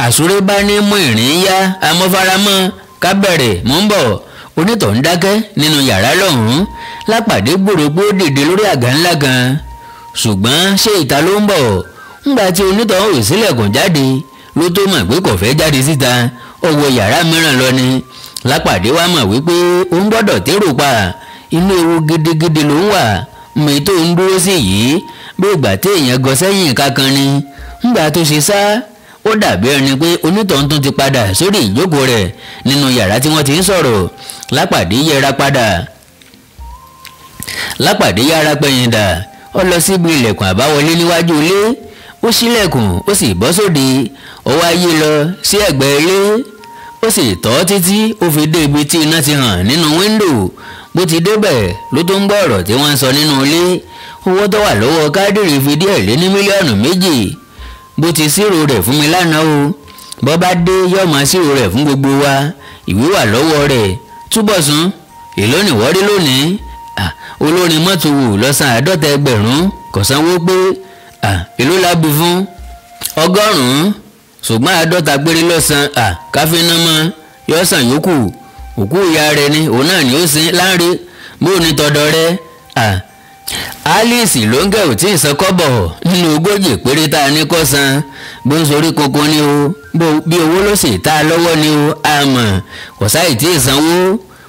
A: àsúré bá ní mú ìrìn yá amọ́faramọ́ ká bẹ̀rẹ̀ mò ń bọ̀ onítọ̀ ń dákẹ́ nínú yàrá lọ́hùn-ún Lápàdé gbòrògbó dìde lórí àga ńlá kan ṣùgbọ́n ṣé ìta ló ń bọ̀ ńgbà tí onítọ̀ ń rò sílẹ̀kùn jáde ló tó mọ̀ pé kò fẹ́ jáde síta ó wọ yàrá mìíràn lọ ni Lápàdé wá mọ̀ wípé òun gbọ́dọ̀ térò pa inú ewu gidigidi ló ń wà mi tó ń dúró sí yìí bí ìgbà tí èèyàn gọ sẹ́yìn kankan ni ńgbà tó ṣe sá ó dàbí ẹni pé onítọ̀hún tún ti padà sórí ìjókòó rẹ̀ nínú yàrá tí wọ́n ti ń sọ̀rọ̀ Lápàdé yára pẹ̀yìn dà ó lọ síbi ilẹ̀kùn àbáwọlé níwájú ilé ó ṣílẹ̀kùn ó sì bọ́ sóde ó wá yí lọ sí ẹ̀gbẹ́ ilé ó sì tọ́ títí ó fi dé ibi tí iná ti hàn nínú wíńdò bó ti débẹ̀ ló tó ń gbọ́ ọ̀rọ̀ tí wọ́n ń sọ nínú ilé owó tó wà lọ́wọ́ Kádírì fi díẹ̀ lé ní mílíọ̀nù 2 bó ti ṣírò rẹ̀ fún mi lánàá o bọ́ bá dé yóò máa ṣírò rẹ̀ fún gbogbo wa ìwé wà lọ́wọ́ rẹ̀ Túbọ̀sún èló nìwọ́rí lónìí olórin mọ́tò wò lọ́sàn 50,000 kò sanwó pé èló la bí fún 100 ṣùgbọ́n 50 péré lọ́sàn káfíńnà mọ́ yóò sàn yòókù òkú ìyá rẹ̀ ni òun náà ni ó sin láńre bó ní tọ̀dọ̀ rẹ̀ Alice ló ń gẹ̀ ò tí ì san kọ́bọ̀ nínú 40 péré tá a ní kó san bó ń sorí koko ni o bí owó ló sì tá a lọ́wọ́ ni o àmọ́ kò sáì tí ì sanwó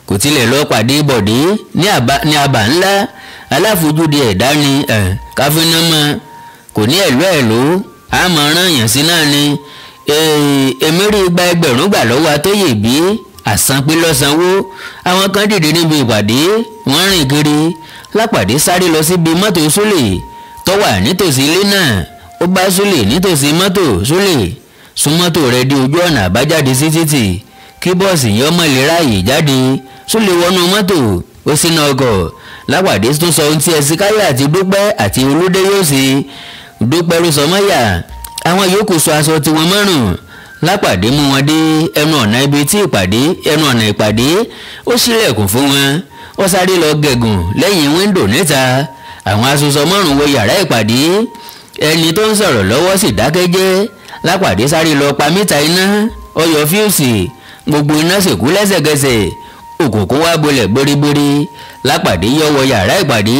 A: kò tilẹ̀ lọ pàdé Bọ̀dé ní àbá ńlá aláfojúdi ẹ̀dá ni káfíńnà mọ́ kò ní ẹ̀lú àmọ́ rán yàn sí náà ni èmi rí 200,000 gbà lọ́wọ́ Atóyè bí àsanpé lọ́sànwó àwọn kan dìde níbi ìpàdé wọ́n rìn kiri Lápàdé sáré lọ síbi mọ́tò Súlè tó wà nítòsí ilé náà ó bá Súlè nítòsí mọ́tò Súlè sún mọ́tò rẹ̀ di ojú ọ̀nà àbájáde sí títì kí bọ́ọ̀sì yẹn ọmọ lè ráàyè jáde Súlè wọnú mọ́tò ó sínú ọkọ̀ Lápàdé tún sọ ohun tí Ẹ̀sìkáyà àti Dúpẹ́ àti Olúdé yóò ṣe Dúpẹ́ ló sọ mọ́yà àwọn yòókù sọ aṣọ tiwọn mọ́rùn Lápàdé mú wọn dé ẹnu ọ̀nà ìpàdé ó ṣílẹ̀kùn fún wọn ó sáré lọ gẹ̀gùn lẹ́yìn wíńdò níta àwọn aṣoṣọ márùn wọ yàrá ìpàdé ẹni tó ń sọ̀rọ̀ lọ́wọ́ sì dákẹ́ jẹ́ Lápàdé sáré lọ pa mítà iná ó yọ fíùsì gbogbo iná sì kú lẹ́sẹ̀kẹsẹ̀ òkùnkùn wá bolẹ̀ gbórígbórí Lápàdé yọ wọ yàrá ìpàdé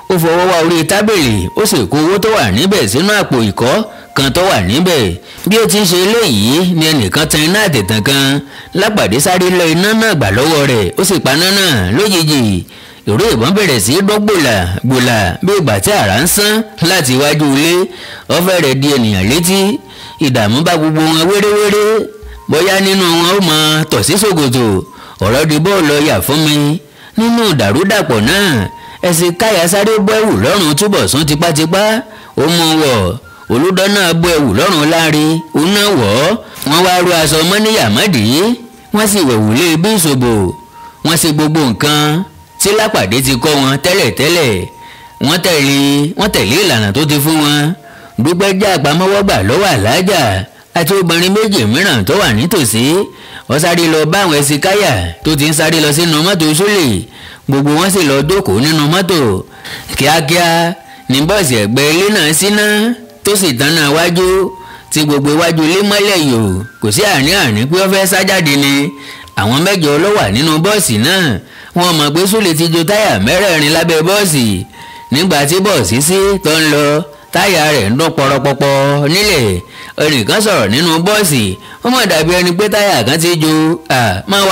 A: ó fọwọ́ wá orí tábìlì ó sì kó owó tó wà níbẹ̀ sínú àpò ìkọ́ kan tó wà níbẹ̀ bí ó ti ń ṣe eléyìí ni ẹnìkan tan iná àtẹ̀tàn kan Lápàdé sáré lọ iná náà gbà lọ́wọ́ rẹ̀ ó sì paná náà lójijì ìró ìbọn bẹ̀rẹ̀ sí í dún gbòlà bí ìgbà tí àrá ń sán láti iwájú ilé ó fẹ́rẹ̀ di ènìyàn létí ìdààmú bá gbogbo wọn wéréwéré bóyá nínú wọn ó mọ tọ̀ sí ṣòkòtò ọ̀rọ̀ di bọ́ọ̀lù ọ̀yà fún mi nínú ìdàrúdàpọ̀ náà Ẹ̀sìkáyà sáré bọ́ ẹ̀wù lọ́rùn Túbọ̀sún tipátipá ó mú wọ̀ Olúdọ́ náà bọ́ ẹ̀wù lọ́rùn Láńre òun náà wọ̀ ọ́ wọ́n wá ru aṣọ mọ́níyà mọ́dì wọ́n sì wẹ̀wù lé bí ìṣòbò wọ́n ṣe gbogbo nǹkan tí Lápàdé ti kọ́ wọn tẹ́lẹ̀tẹ́lẹ̀. wọ́n tẹ̀lé ìlànà tó ti fún wọn. Dúpẹ́ já àpamọ́wọ́ gbà lọ́wọ́ Aláàjà àti obìnrin méjì mìíràn tó wà nítòsí. Wọ́n sáré lọ bá àwọn Ẹ̀sìnkáyà tó ti ń sáré lọ sínú mọ́tò Súlè. Gbogbo wọn sì lọ jókòó nínú mọ́tò. Kíákíá ní bọ́ọ̀sì ẹ̀gbẹ́ ilé náà síná tó sì tanná wájú tí gbogbo iwájú ilé mọ́lẹ̀ yò. Kò sí àní-àní pé ó fẹ́ sá jáde ni. Àwọn 8 ló wà nínú bọ́ọ̀sì náà. Wọ́n mọ̀ pé Súlè ti jo táyà 4 lábẹ́ bọ́ọ̀sì. Nígbà tí bọ́ọ̀sì sí tó ń lọ, táyà rẹ̀ ń dún pọ̀rọ̀pọ̀pọ̀ nílẹ̀. Ẹnìkan sọ̀rọ̀ nínú bọ́ọ̀sì. Ó mọ̀ dàbí ẹni pé táyà kan ti jo. Máa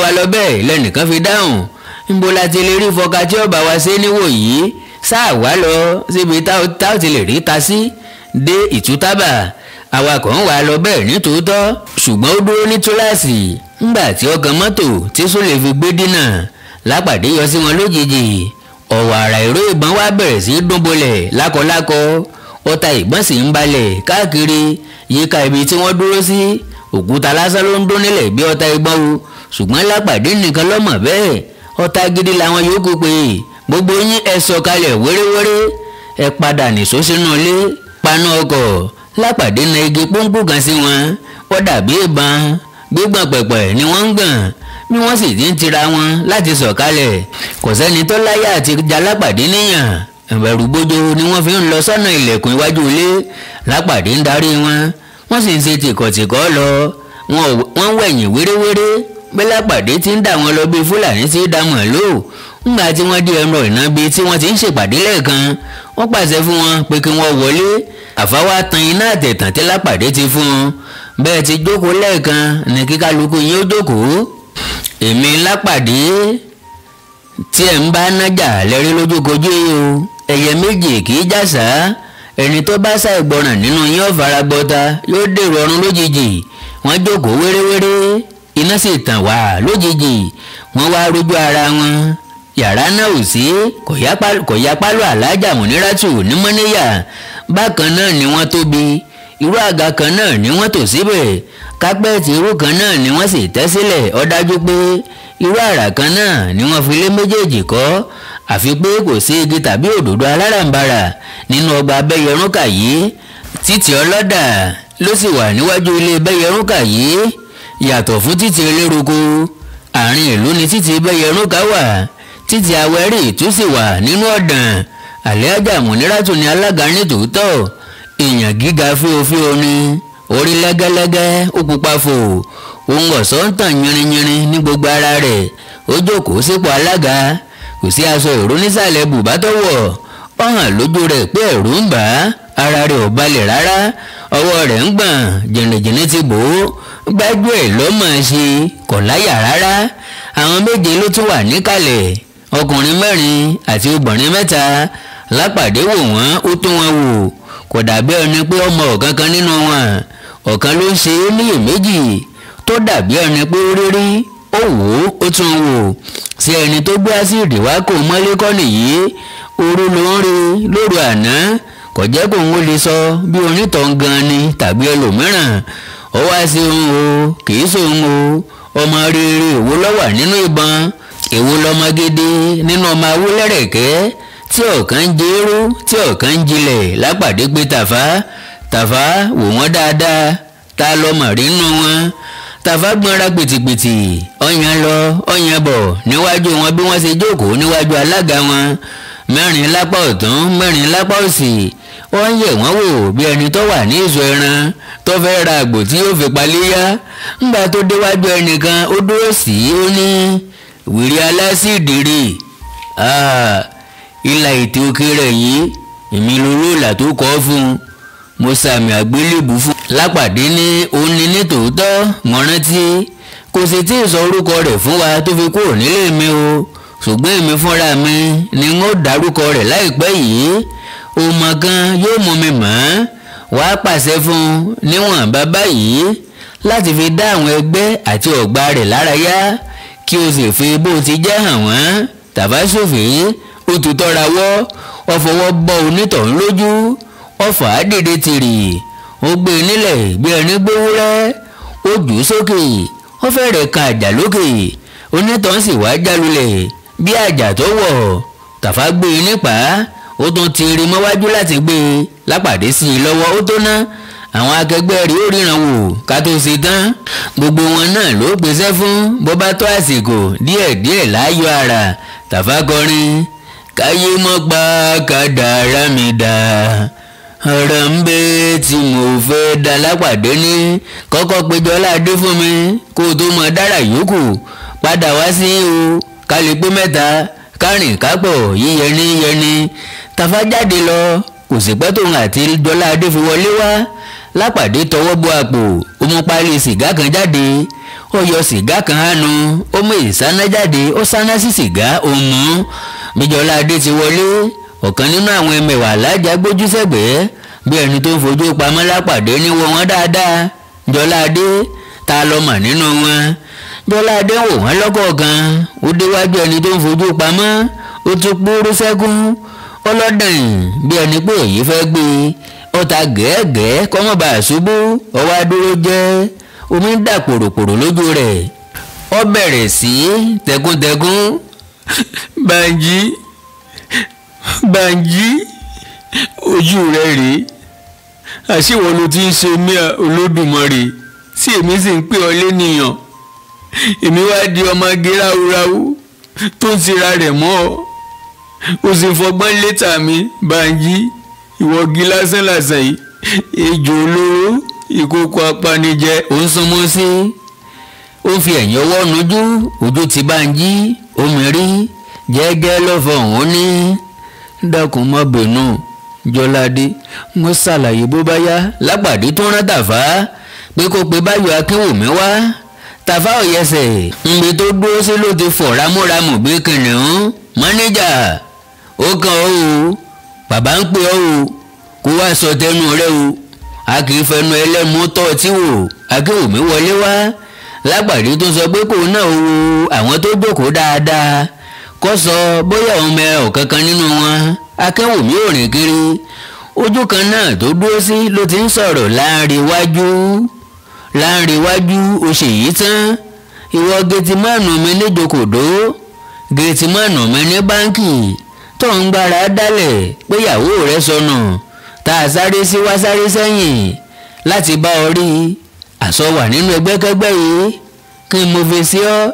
A: wá lọ bẹ́ẹ̀ lẹ́nìkan fi dáhùn. Níbo la ti lè rí fọka tí ó bá wa ṣe níwò yìí? Sáà wá lọ síbi tá ò ti lè rí ta sí dé Ìtútàbà. Awakọ̀ ń wá lọ bẹ́ẹ̀ nítòótọ́, ṣùgbọ́n ó dúró ní túláàsì. Ńgbà tí ọkàn mọ́tò tí Súlè fi gbé dínà, Lápàdé yọ sí wọn lójijì. Ọ̀wàrà ìró ìbọn wá bẹ̀rẹ̀ sí dún bolẹ̀ lákọlákọ. Ọta ìbọn sì ń balẹ̀ káàkiri yíká ibi tí wọ́n dúró sí. Òkúta lásán ló ń dún nílẹ̀ bí ọta ìbọn o, ṣùgbọ́n Lápàdé nìkan ló mọ̀ bẹ́ẹ̀. Ọta gidi làwọn yòókù pé gbogbo yín ẹ sọ̀kalẹ̀ wéréwéré, ẹ padà nìṣó sínú ilé. Paná ọkọ̀. Lápàdé na igi pọ́ńpù kan sí wọn. Ó dàbí ìbọn gbígbọ̀n pẹ̀pẹ̀ ni wọ́n ń gbọ̀n bí wọ́n sì ti ń tira wọn láti sọ̀kalẹ̀. Kò sẹ́ni tó láyà àti ja Lápàdé níyàn. Ìbẹ̀rù bójó ni wọ́n fi ń lọ sọ́nà ilẹ̀kùn iwájú ilé. Lápàdé ń darí wọn. Wọ́n sì ń ṣe tìkọ̀tìkọ̀ lọ. Wọ́n wẹ̀yìn wéréwéré bí Lápàdé ti ń dà wọn lọ bí Fúlàní ti dá màálù. Ńgbà tí wọ́n dé ẹnu ìná bí tí wọ́n ti ń ṣèpàdé lẹ́ẹ̀kan, wọ́n pàṣẹ fún wọn pé kí wọ́n wọlé. Àfáwá tan iná àtẹ̀tàn tí Lápàdé ti fún un. Bẹ́ẹ̀ ti jókòó lẹ́ẹ̀kan ní kí kálukú yín ó jókòó. Èmi Lápàdé tí ẹ̀ ń bá nájà lẹ́rí lójúkojú yìí o. Ẹyẹ méjì kì í jàsá. Ẹni tó bá ṣàìgbọràn nínú yín ó fara gbọta yóò dèrò ọ̀run lójijì. Wọ́n jókòó wéréwéré. Iná sì tàn wá lójijì. Wọ́n wá rójú ara wọn. Yàrá náà ò sí. Kò yá pálọ̀ Aláàjà Mùnírátù ní Mọ́níyà. Bákan náà ni wọ́n tóbi. Irú àga kan náà ni wọ́n tò síbẹ̀. Kápẹ́ẹ̀tì irú kan náà ni wọ́n sì tẹ́ sílẹ̀. Ó dájú pé irú àrà kan náà ni wọ́n fi lé méjèèjì kọ́. Àfi pé kò sí igi tàbí òdòdó aláràǹbarà nínú ọgbà Bẹ́yẹrúnkà yìí. Títì ọlọ́dà ló sì wà níwájú ilé Bẹ́yẹrúnkà yìí. Yàtọ̀ fún títì eléroko, àárín ìlú ni títì Bẹ́yẹrúnkà wà. Títì Awẹ́rì tún sì wà nínú ọ̀dàn. Àlíájà Mùnírátù ni alága ní tòótọ́. Èèyàn gíga fíofío ni. Orí lẹ́gẹ́lẹ́gẹ́ ó pupa fò. Ohun ọ̀ṣọ́ ń tàn yìnrìnyìnrìn ní gbogbo ara rẹ̀. Ó jókòó sípò alága. Kò sí aṣọ ìró nísàlẹ̀ bùbá tó wọ̀. Ó hàn lójú rẹ̀ pé ẹ̀rù ń bà á. Ara rẹ̀ ò balẹ̀ rárá. Ọwọ́ rẹ̀ ń gbọ̀n. Jìnnìjìnnì ti bò ó. Gbájú ẹ̀ ló mọ̀ ṣe. Kò láyà rárá. Àwọn 7 ló tún wà níkàlẹ̀. Ọkùnrin 4 àti obìnrin 3. Lápàdé wò wọ́n, ó tún wọn wò. Kò dàbí ẹni pé ọmọ ọ̀kankan nínú wọn. Ọ̀kan ló ń ṣe é níyèméjì. Tó dàbí ẹni pé ó rírí. Ó wò ó tún wò. Ṣé ẹni tó gbé ásíìdì wá kò mọ́lé kọ́ nìyí? Òru ló ń rí lóru àná. Kò jẹ́ kó ń lè sọ bí onítọ̀hún gan ni tàbí ẹlòmíràn. Ó wá sí òun o, kì í sóhun o. Ọmọ rere èwo ló wà nínú ìbọn? Èwo lọmọ gidi nínú ọmọ awúlẹ̀rẹ̀kẹ́? Tí ọ̀kan ń jẹ́rú tí ọ̀kan ń jilẹ̀. Lápàdé pé Tàfá wò wọ́n dáadáa. Ta lọmọ rí nínú wọn? Tàfá gbọ́nra pìtìpìtì. Ọ̀yàn lọ ọ̀yàn bọ̀ níwájú wọn bí wọ́n ṣe jókòó níwájú alága wọn. 4 lápá ọ̀tún 4 lápá òsì. Wọ́n yẹ̀ wọ́n wò bí ẹni tó wà ní ìsọ̀ ẹran tó fẹ́ ra àgbò tí yóò fi paléyá. Ńgbà tó déwájú ẹnìkan ó dúró sí i ó ní wìrì alásìdì rè. Ìlà ètò òkè rẹ̀ yìí èmi lóró ìlà tó kọ́ fún un. Mo sàmì àgbélébù fún. Lápàdé ní òun ni ní tòótọ́. Mo rántí kò sì tí ì sọ orúkọ rẹ̀ fún wa tó fi kúrò nílé mi o. Ṣùgbọ́n èmi fúnra mi ni n ó dárúkọ rẹ̀ láìpẹ́ yìí. Ọmọ kan yóò mú mi mọ̀. Wàá pàṣẹ fún níwọ̀n bàbá yìí láti fi dá àwọn ẹgbẹ́ àti ọ̀gbà rẹ̀ lárayá. Kí o sì fi bó ti jẹ́ hàn wọ́n. Tàfá ṣòfì ó tutọ́ rawọ́. Ó fọwọ́ bọ́ onítọ̀hún lójú. Ó fà á dìde tìrì. Ó gbé e nílẹ̀ bí ẹni gbówúrẹ́. Ó jù ú sókè. Ó fẹ́rẹ̀ kan àjà lókè. onítàn sì wá jálulẹ̀ bí àjà tó wọ̀. Tàfá gbé e nípa ó tún ti rí mọ́wájú láti gbé e lápàdé sí i lọ́wọ́ ó tó ná. Àwọn akẹgbẹ́ rẹ̀ ó ríran wò ká tó ṣe tán. Gbogbo wọn náà ló pèsè fún bó bá tó àsìkò díẹ̀díẹ̀ láyọ̀ ara. Tàfá kọrin káyé mọ́ pa kádàrá mi dà ọ̀rọ̀ ń bẹ tí mo fẹ́ dá lápàdé ní kọ́kọ́ pé Jọládé fún mi kó o tó mọ dára yòókù padà wá sí o ká lè pé mẹ́ta kárìn kápọ̀ yíyẹni. Tàfá jáde lọ kò sì pẹ́ tóun àti Jọládé fi wọlé wá. Lápàdé tọwọ́ bọ àpò ó mú páálí sìgá kan jáde ó yọ sìgá kan hánu ó mú ìsáná jáde ó sáná sí sìgá ó mú. Bí Jọládé ti wọlé ọ̀kan nínú àwọn ẹmẹ̀wà alájà gbójú sẹ́gbẹ̀ẹ́ bí ẹni tó ń fojú pamọ́. Lápàdé ní wo wọn dáadáa. Jọládé ta ló mọ̀ nínú wọn. Jọládé wò wọ́n lọ́kọ̀ọ̀kan ó déwájú ẹni tó ń fojú pamọ́ ó tún púrú sẹ́kún ọlọ́dàn bí ẹni pé èyí fẹ́ gbé ó ta gẹ́gẹ́ kọ́mọ́bà ṣubú ọwọ́ adúró jẹ́ omi ń dà pòròpòrò lójú rẹ̀. Ó bẹ̀rẹ̀ sí tẹkuntẹkun Bánjí ojú rẹ̀ rèé àṣìwọ̀n ló ti ń ṣe mí Olódùmarè tí èmi sì ń pè ọ́ lénìyàn. Èmi wá di ọmọge ráúráú tó ń tira rẹ̀ mọ́ ọ ó sì fọgbọ́n létà mi. Bánjí ìwọ́gi lásán yìí ejò olóró ìkòkò apanijẹ ó ń súnmọ́ sí. Ó fi ẹ̀yìn ọwọ́ nujú ojú ti Bánjí omi rí jẹ́gẹ́ lọ́fọ̀ òun ní dákun má bínú Jọládé mo ṣàlàyé bó bá yá. Lápàdé tó rán Tàfá pé kó pe Báyọ̀ Akínwùmí wá. Tàfá ò yẹsẹ̀ níbi tó dúró sí ló ti fọ̀ rámúramù bí kìnìún. Mánéjà ó kàn ó o bàbá ń pè ọ́ o kó wá sọ tẹnu rẹ o a kì í fẹnu ẹlẹ́mu tọ́ ọtí wò. Akínwùmí wọlé wá. Lápàdé tó sọ pé kò náà wo àwọn tó jókòó dáadáa kó sọ bóyá òun mẹ ọ̀kankan nínú wọn. Akínwùmí ò rìn kiri ojú kan náà tó dúró sí ló ti ń sọ̀rọ̀ láàrin iwájú ó ṣe yìí tán. Ìwọ gẹtìmánù mi níjokòdó gẹtìmánù mi ní báńkì tó ń gbára dálẹ̀ pé ìyàwó rẹ̀ sọnù tá a sáré sí wá sáré sẹ́yìn láti bá ọ rí. Àsọ wà nínú ẹgbẹ́kẹ́gbẹ́ yìí kí n mo fi sí ọ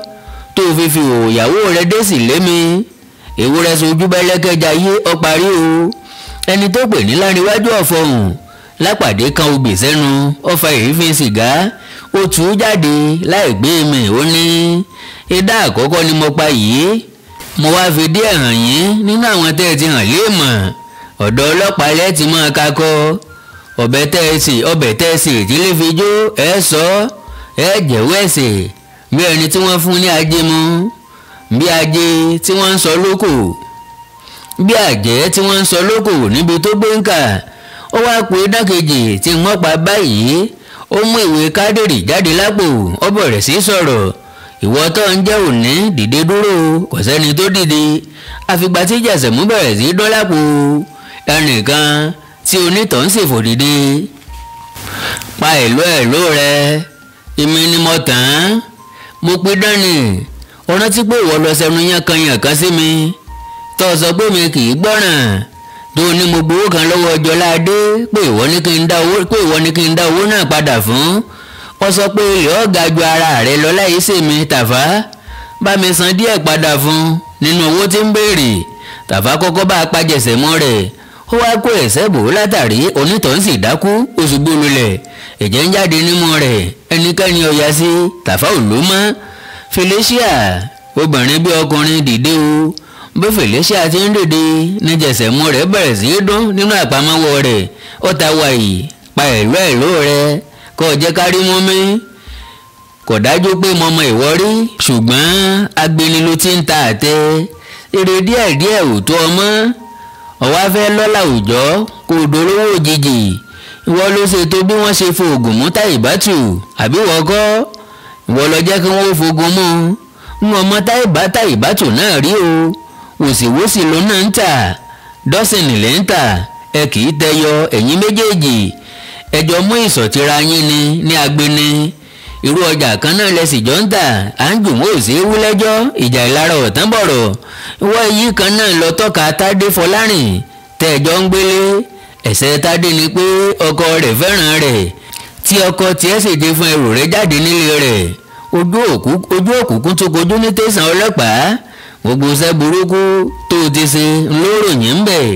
A: tó fi fi òyàwó rẹ̀ dé sí lémi. Ewúrẹ́ sojú bẹ́lẹ́kẹ́já yé ọ parí o. Ẹni tó pè ní láríwájú ọ̀fọ̀hùn. Lápàdé kan obì sẹ́nu ó fa èéfín sìgá ó tú jáde láì gbé mi ó ní idá àkọ́kọ́ ni mo pa yìí mo wá fi díẹ̀ hàn yín nínú àwọn tẹ́ ẹ ti hàn léèmọ̀. Ọ̀dọ̀ ọlọ́pàá ilẹ̀ ti máa kakọ́ ọbẹ̀ tẹ́ẹ̀sì ìdílé fi jó ẹ sọ ẹ jẹ̀wọ́ ẹ̀sẹ̀ bí ẹni tí wọ́n fún ní ajé mu bí ajé tí wọ́n ń sọ lóko bí àjẹ́ tí wọ́n ń sọ lóko níbi tó gbé ń kà. Ó wá pé dákejì tí wọ́n pa báyìí ó mú ìwé kádìrì jáde lápò ó bẹ̀rẹ̀ sí sọ̀rọ̀. Ìwọ tó ń jẹ́ òní dìde dúró kò sẹ́ni tó dìde àfìgbà tí Jàsẹ̀mú bẹ̀rẹ̀ sí dọ́lápò ẹnìkan tí onítàn sì fò dìde. Pa èlò rẹ èmi ni mo tàn án mo pe dání ó rántí pé ìwọ lọ sẹnu yànkan sí mi tó sọ pé mi kì í gbọ́ràn tó ní mo gbowó kan lọ́wọ́ Jọládé pé ìwọ ní kí n dá owó náà padà fún. Ó sọ pé ilé ọ̀gá ju ara rẹ lọ láyé sèmi. Tàfá bá mi san díẹ̀ padà fún nínú owó tí ń béèrè. Tàfá kọ́kọ́ bá a pa Jàsẹ̀mú rẹ̀ ó wá kó ẹ̀sẹ̀ bò látàrí onítàn sì dákú ó ṣubú lulẹ̀ ẹ̀jẹ̀ ń jáde nímú rẹ̀ ẹnikẹ́ni ọ̀yà sí. Tàfá ò ló mọ́. Felicia obìnrin bí ọkùnrin dìde o. Bí Felicia ti ń dìde ní Jàsẹ̀mú rẹ̀ bẹ̀rẹ̀ sí í dún nínú àpamọ́wọ́ rẹ̀ ó ta wàyí pa èlò rẹ̀ kó jẹ́ kárí mú mi. Kò dájú pé mo mọ ìwọ rí ṣùgbọ́n agbeni ló ti ń ta àtẹ èrè díẹ̀díẹ̀ ò tó ọmọ ọ̀wá fẹ́ lọ́lá òòjọ́ kò dolówó òjijì. Ìwọ ló ṣètò bí wọ́n ṣe fòògùn mú Táìbátù àbí wọ́n kọ́ ìwọ lọ jẹ́ kí wọ́n fòògùn mú ń ọmọ Táìbátù náà rí o. Wòsíwòsí ló náà ń tà dọ́sìnì lẹ́ ń tà ẹ kì í tẹyọ ẹ̀yìn méjèèjì ẹjọ́ mú ìsọ̀tìra yín ni ní agbeni irú ọjà kan náà lẹ sì jọ ń tà, à ń jùmọ̀ òsì wú lẹ́jọ́, ìjà ìlara ọ̀tán bọ̀rọ̀. ìwọ yìí kan náà lọ tọ́ka Tádé Fọlárìn tẹ́ẹ̀jọ́ ń gbélé. ẹ̀ṣẹ̀ Tádé ni pé ọkọ rẹ̀ fẹ́ràn rẹ̀, tí ọkọ tiẹ̀ sì dé fún ẹrù rẹ̀ jáde nílé rẹ̀. ojú òkùnkùn tó kojú ní tẹ̀sán ọlọ́pàá. gbogbo iṣẹ́ burúkú tó ti ṣe ńlóròyìn ń bẹ̀.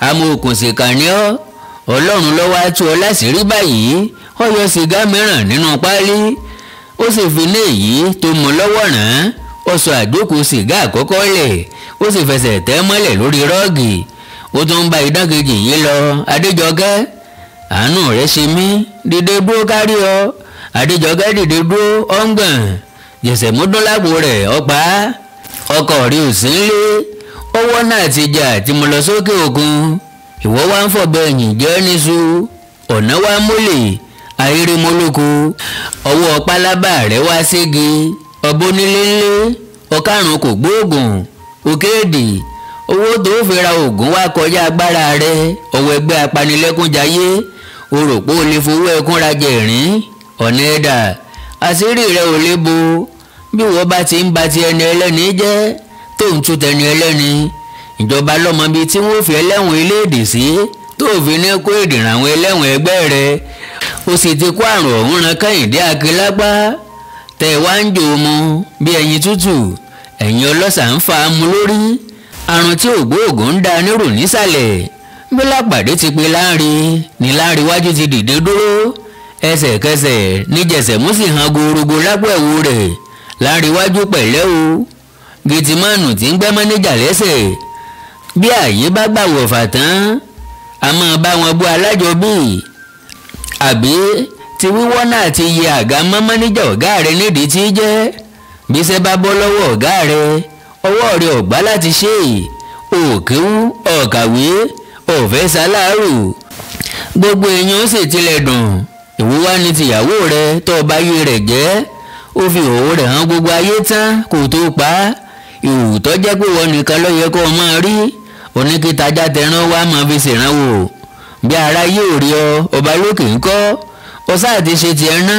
A: amòòkùnsìkà ni ọ́. Ọlọ́run ló wá tú ọ láṣìírí báyìí. ó yọ sìgá mìíràn nínú páálí, ó sì fi ní èyí tó mú lọ́wọ́ ràn án. ó sọ àjókòó sìgá àkọ́kọ́ lẹ̀, ó sì fẹsẹ̀ tẹ́ mọ́lẹ̀ lórí rọ́ọ̀gì. ó tún ń bá idán kejì yìí lọ. Adéjọkẹ́, àánú rẹ̀ ṣe mí, dìde dúró kárí ọ. Adéjọkẹ́ dìde dúró ọ̀ngbọ̀n. jẹ̀sẹ̀ mú dọ́làpò rẹ̀ ọ̀pá. ọkọ rí ò sí nílé. owó náà ti jà tí mo lọ sókè òkun. ìwọ wá ń fọ̀bẹ ẹ̀yìn jẹ́ níṣu. ọ̀nà wa mólè ayérémolóko. ọwọ́ pálábà rẹ̀ wá ségi. ọ̀bọníléńlé ọ̀kárùn kò gbóògùn. òkèèdè owó tó fi ra oògùn wá kọjá agbára rẹ̀. ọwọ́ ẹgbẹ́ apanilẹ́kúnjayé. o rò pé o lè fowó ẹkún rajẹ ìrìn. ọ̀nà ẹ̀dà àṣírí rẹ̀ ò lè bo. bí wọ́n bá ti ń ba ti ẹni ẹlẹ́ni jẹ́ tó ń tú tẹni ẹlẹ́ni. ìjọba lọ́mọ bíi tí wọ́n fi ẹlẹ́wọ̀n iléèdè sí tó fi ní kó ìdìrà àwọn ẹlẹ́wọ̀n ẹgbẹ́ rẹ̀. ó sì ti kó àrùn ọ̀hún ran Kẹ́hìndé Akílápá. tẹ̀ wá ń jò mu bí ẹyin tútù, ẹ̀yin ọlọ́ṣà ń fa mu lórí. àrùn tí ògbóògùn ń da nírò nísàlẹ̀. bí Lápàdé ti pe Láńre ní Láńre wájú ti dìde dúró. ẹsẹ̀kẹsẹ̀ ní Jẹ̀sẹ̀mú sì hàn gorogo lápò ẹ̀wù rẹ̀. Láńre wájú pẹ̀lẹ́ o. gìtìmánù tí ń gbẹ́ mọ́níjà lẹ́sẹ̀. bí ààyè bá gbà wọ̀fà tán a máa bá wọn bú alájọbí. àbí ti wíwọ́ náà ti yẹ àga mọ́ mọ́níjà ọ̀gá rẹ̀ nídìí tí jẹ́. bí iṣẹ́ bá bọ́ lọ́wọ́ ọ̀gá rẹ̀, ọwọ́ rẹ̀ ọ̀gbá láti ṣe. òkèwú ọ̀kàwé ọ̀fẹ́ sáláàrù. gbogbo èèyàn sì tilẹ̀ dùn. ìwúwá ni tìyàwó rẹ̀ tó bá yé rẹ̀ jẹ́. ó fi òwò rẹ̀ hàn gbogbo ayé tán kó tó pa á. ìhù tó jẹ́ pé wọ́n nìkan ló yẹ kó o máa rí. oníkìtajà tẹran wá máa fi ṣèrànwọ́. bí ara yóò rí ọ, ọba lókè ń kọ́. ọ sáà ti ṣe tiẹ̀ ná.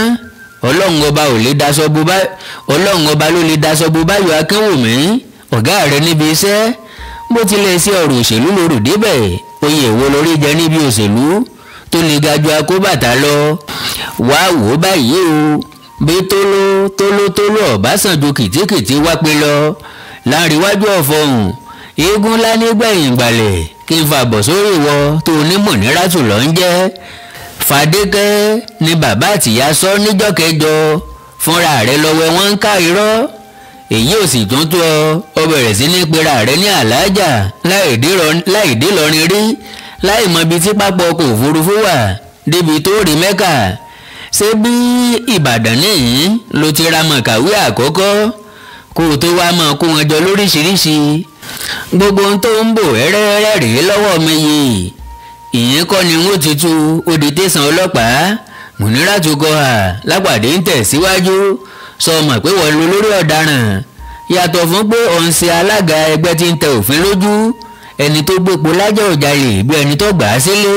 A: ọlọ́run ọba ló lè daṣọ bo Báyọ̀ Akínwùmí ọ̀gá rẹ̀ níbi iṣẹ́. bó tilẹ̀ ṣe ọ̀rọ̀ òṣèlú lóru débẹ̀, oyè èwo lórí jẹ níbi òṣèlú tó lè ga ju akóbàtà lọ. wá wò ó báyìí o. bí tóló Ọbásanjọ́ kìtìkìtì wá pé lọ. Láńre wájú ọ̀fọ̀hún eégún ńlá nígbẹ̀yìn ìgbàlẹ̀ kí n fàbọ̀ sórí ìwọ tó onímọ̀ ní rátù lọ ń jẹ́. Fadékẹ́ ni bàbá àtìyá sọ níjọ́ kẹjọ. fúnra rẹ̀ lọ́wọ́ wọn ń ká irọ́. èyí ò sì tún tó ọ bẹ̀rẹ̀ sí ní pera rẹ̀ ní aláàjà láì dé lọrin rí, láì mọ ibi tí pápá ọkọ̀ òfurufú wà débi tó rí Mẹ́kà. ṣé bí Ìbàdàn nìyí ló ti ra mọ̀kàwé àkọ́kọ́ kó o tó wá máa kó wọn jọ lóríṣiríṣi. gbogbo ohun tó ń bò ẹ́rẹ́rẹ́ rèé lọ́wọ́ mi yìí. ìyẹn kọ́ ni wọ́n ti tú odi tẹ̀sán ọlọ́pàá. Mùníràtù Kọ́hà Lápàdé ń tẹ̀síwájú. sọ mọ̀ pé wọ́n lo lórí ọ̀daràn. yàtọ̀ fún pé òun ṣe alága ẹgbẹ́ tí ń tẹ òfin lójú. ẹni tó gbépo lájà ò jalè bí ẹni tó gbà á sílé.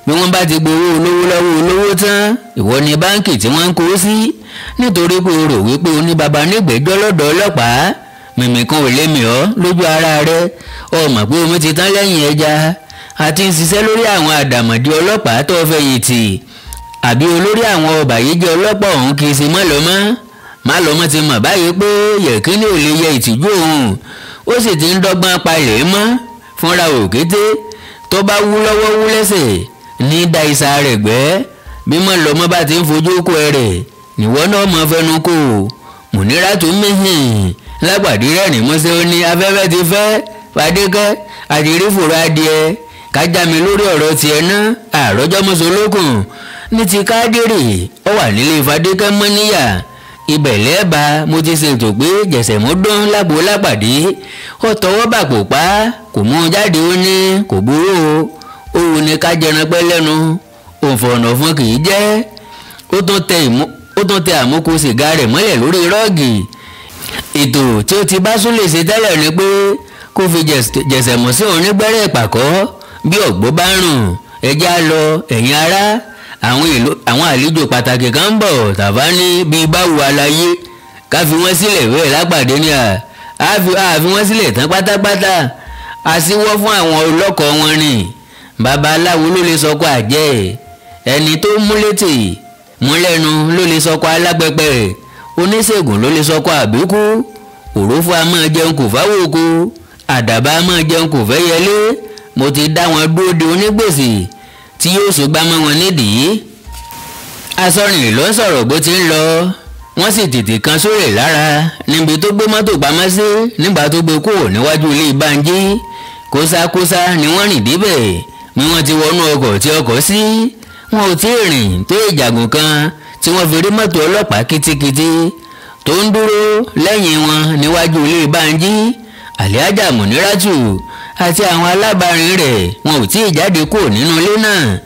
A: bí wọ́n bá ti gbowó olówó lọ́wọ́ olówó tán, ìwọ ni báǹkì tí wọ́n ń kó sí. nítorí pé o rò wípé o ní baba nígbẹ́jọ́ lọ́dọ̀ ọlọ́pàá. mímì kan ò lè mì ọ́ lójú ara rẹ. o mọ̀ pé omi ti tán lẹ́yìn ẹja. àti ń ṣiṣẹ́ lórí àwọn àdàmọ̀dì ọlọ́pàá tó fẹ̀yìntì. àbí olórí àwọn ọbàyéjẹ́ ọlọ́pàá ọ̀hún kì í ṣe Málọmọ́ ti mọ̀ báyìí pé Yẹ̀kínní ò lè yẹ ìtìjú òun. ó sì ti ń dọ́gbọ́n palẹ̀ mọ́ fúnra òkété. tó bá wú lọ́wọ́ wú lẹ́sẹ̀ ní da ìsà rẹ̀ gbẹ́. bí Málọmọ́ bá ti ń fojú kó ẹrẹ̀ níwọ náà mọ fẹnu kò. Mùníràtù mìhìn Lápàdé rẹ́rìn músẹ́ ó ní afẹ́fẹ́ ti fẹ́. Fadékẹ́ àdìrí fòrò adìẹ kájà mi lórí ọ̀rọ̀ tiẹ̀ ná. àròjọ́ mọ́sọ̀lókùn ní ti Kádírì ó wà nílé Fadékẹ́ mọ́ níyà. ibẹ̀ lẹ́ẹ̀bà mo ti ṣètò pé Jẹ̀sẹ̀mú dán lágbo Lápàdé. ó tọwọ́ bàpò pa kò mú un jáde, ó ní kò burú o. ó wù ní ká jẹran pẹ́ lẹ́nu. òǹfọ̀nà fún kì í jẹ́. ó tún tẹ àmúkù sìgá rẹ̀ mọ́lẹ̀ lórí rọ́ọ̀gì. ètò tí ó ti bá Súlè ṣe tẹ́lẹ̀ ni pé kó fi Jẹ̀sẹ̀mú sí òun nígbẹ́rẹ́ ìpàkọ́. bí ọ̀gbọ́ bá rùn ẹjẹ́ á lọ ẹ̀yin ará. àwọn àlejò pàtàkì kan ń bọ̀. Tàfá ní bíi báwo aláyé ká fi wọ́n sílẹ̀ wẹ́ẹ̀ lápàdé ní a fi wọ́n sílẹ̀ tán pátápátá. A síwọ́ fún àwọn ọlọ́kọ̀ wọn ni. Babaláwo ló lè sọkọ àjẹ́, ẹni tó mú létè mú lẹ́nu ló lè sọkọ alápẹpẹ, oníṣègùn ló lè sọkọ àbíkú, òrófó a máa jẹun kò fáwọ́ oko, àdàbà a máa jẹun kò fẹ́ yẹlé. Mo ti dá wọn dúró de onígbèsè tí yóò ṣùgbọ́n mọ́ wọn nídìí. Asọ̀rìn ló ń sọ̀rọ̀ bó ti ń lọ, wọ́n sì tètè kan sórí lára níbi tó gbé mọ́tò pamọ́ sí nígbà tó gbé kúrò níwájú ilé Bánjí. Kósákósá ni wọ́n rìn débẹ̀ ni wọ́n ti wọnú ọkọ̀ tí ọkọ̀ sí. Wọn ò tí ì rìn tó ìjàgùn kan tí wọ́n fi rí mọ́tò ọlọ́pàá kitikiti tó ń dúró lẹ́yìn wọn níwájú ilé Bánjí. Àlíájà Mùnírátù àti àwọn alábàárìn rẹ̀ wọn ò tí ì jáde kúrò nínú ilé náà.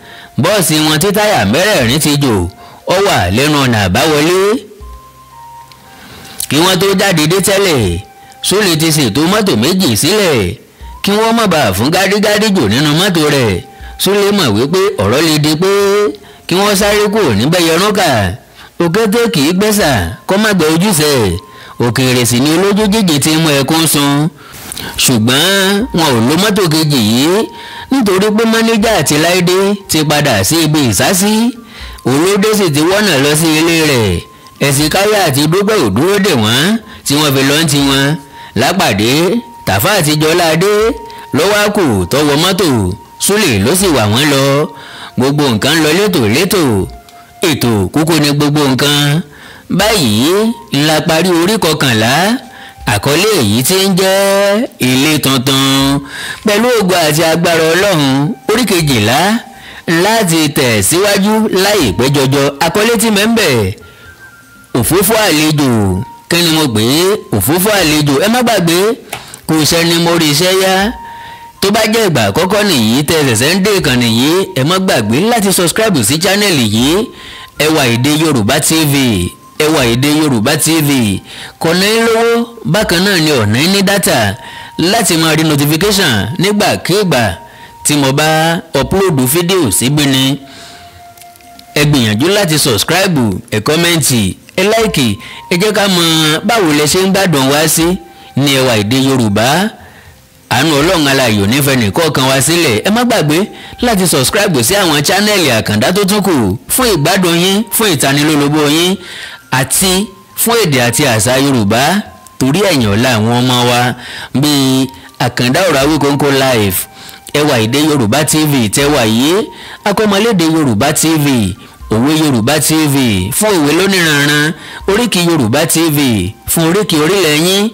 A: Bọ́ọ̀sì wọn tí táyà mẹ́rẹ̀ẹ̀rin ti jò ó wà lẹ́nu ọ̀nà àbáwọlé. Kí wọ́n tó jáde dé tẹ́lẹ̀, Súlè ti ṣètò mọ́tò méjì sílẹ̀ kí wọ́n má bàa fún gádígádí jò nínú mọ́tò rẹ̀. Súlè mọ̀ wípé ọ̀rọ̀ lè di pé kí wọ́n sáré kúrò níbẹ̀ yẹrúnkà. Òkété kì í gbẹ́sà kó má gbẹ ojúṣe, òkèèrè sì ni olójú jíjì ti mú ẹkún sun. Ṣùgbọ́n wọn ò lo mọ́tò kejì yìí nítorí pé mánéjà àti Láìdé ti padà sí ibi ìsásí. Olódé sì ti wọ́nà lọ sí ilé rẹ̀. Ẹ̀sìnkáyà àti Dúpẹ́ ò dúró dè wọ́n tí wọ́n fi lọ́n ti wọn. Lápàdé Tàfá àti Jọládé ló wá kù tọwọ́ mọ́tò, Súlè ló sì wà wọ́n lọ. Gbogbo nǹkan lọ létòlétò, ètò kúkú ni gbogbo nǹkan. Báyìí ńlá parí orí 11. Àkọlé èyí tí ń jẹ́ Ilé Tuntun. Pẹ̀lú ògo àti agbára Ọlọ́run, orí 12 láti tẹ̀ síwájú láìpẹ́ jọjọ. Àkọlé tí mẹ́ńbẹ̀ òfófó àlejò. Kí ni mo gbé òfófó àlejò? Ẹ má gbàgbé kò sẹ́ni mo rí iṣẹ́ yá. Tó bá jẹ́ ìgbà àkọ́kọ́ nìyí tẹ́ ṣẹ̀ṣẹ̀ ń dé ìkànnì yìí, ẹ má gbàgbé láti subscribe sí channel yìí, Ẹwà Èdè Yorùbá TV. Ẹwà Èdè Yorùbá TV kọ̀nà ń lówó, bákan náà ni ọ̀nà ní dátà láti máa rí notification nígbàkigbà tí mo bá upload fídíò síbí ni. Ẹ gbìyànjú láti subscribe, ẹ kọ́mẹ́ǹtì, ẹ láìkì, ẹ jẹ́ ká mọ̀ báwo lẹ ṣe ń gbádùn wá sí ní Ẹwà Èdè Yorùbá. Àánú Ọlọ́run aláyò nífẹ̀ẹ́ nìkọ̀ọ̀kan wá sílẹ̀. Ẹ má gbàgbé láti subscribe sí àwọn chánẹ́ẹ̀lì àkàndá tó tún kù fún ìgbádùn yín, fún ìtanilólobó yín àti fún èdè àti àṣà Yorùbá torí ẹ̀yìn ọ̀la àwọn ọmọ wa bíi Àkàndá Ọ̀rọ̀ Awíkonko live, Ẹwà Èdè Yorùbá TV tẹ́wà yìí, Akọ́mọlédè Yorùbá TV, Òwe Yorùbá TV fún òwe lóníranran, Oríkì Yorùbá TV fún oríkì orílẹ̀ yín,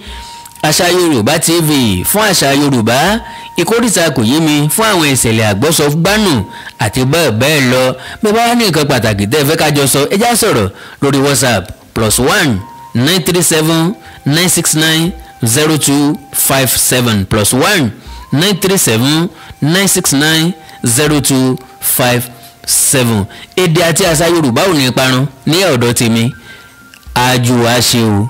A: Àṣà Yorùbá TV fún àṣà Yorùbá, Ìkórìtà Kò Yé Mi fún àwọn ìṣẹ̀lẹ̀ àgbọ́sọgbánù àti bẹ́ẹ̀ bẹ́ẹ̀ lọ. Bí bá wá ní nǹkan pàtàkì tẹ́ ẹ fẹ́ kájọ sọ, ẹ já sọ̀rọ̀ lórí WhatsApp +1 937 969 0257 +1 937 969 0257. Èdè àti àṣà Yorùbá ò ní parun ní ọ̀dọ̀ tèmi. Àjò àṣe o.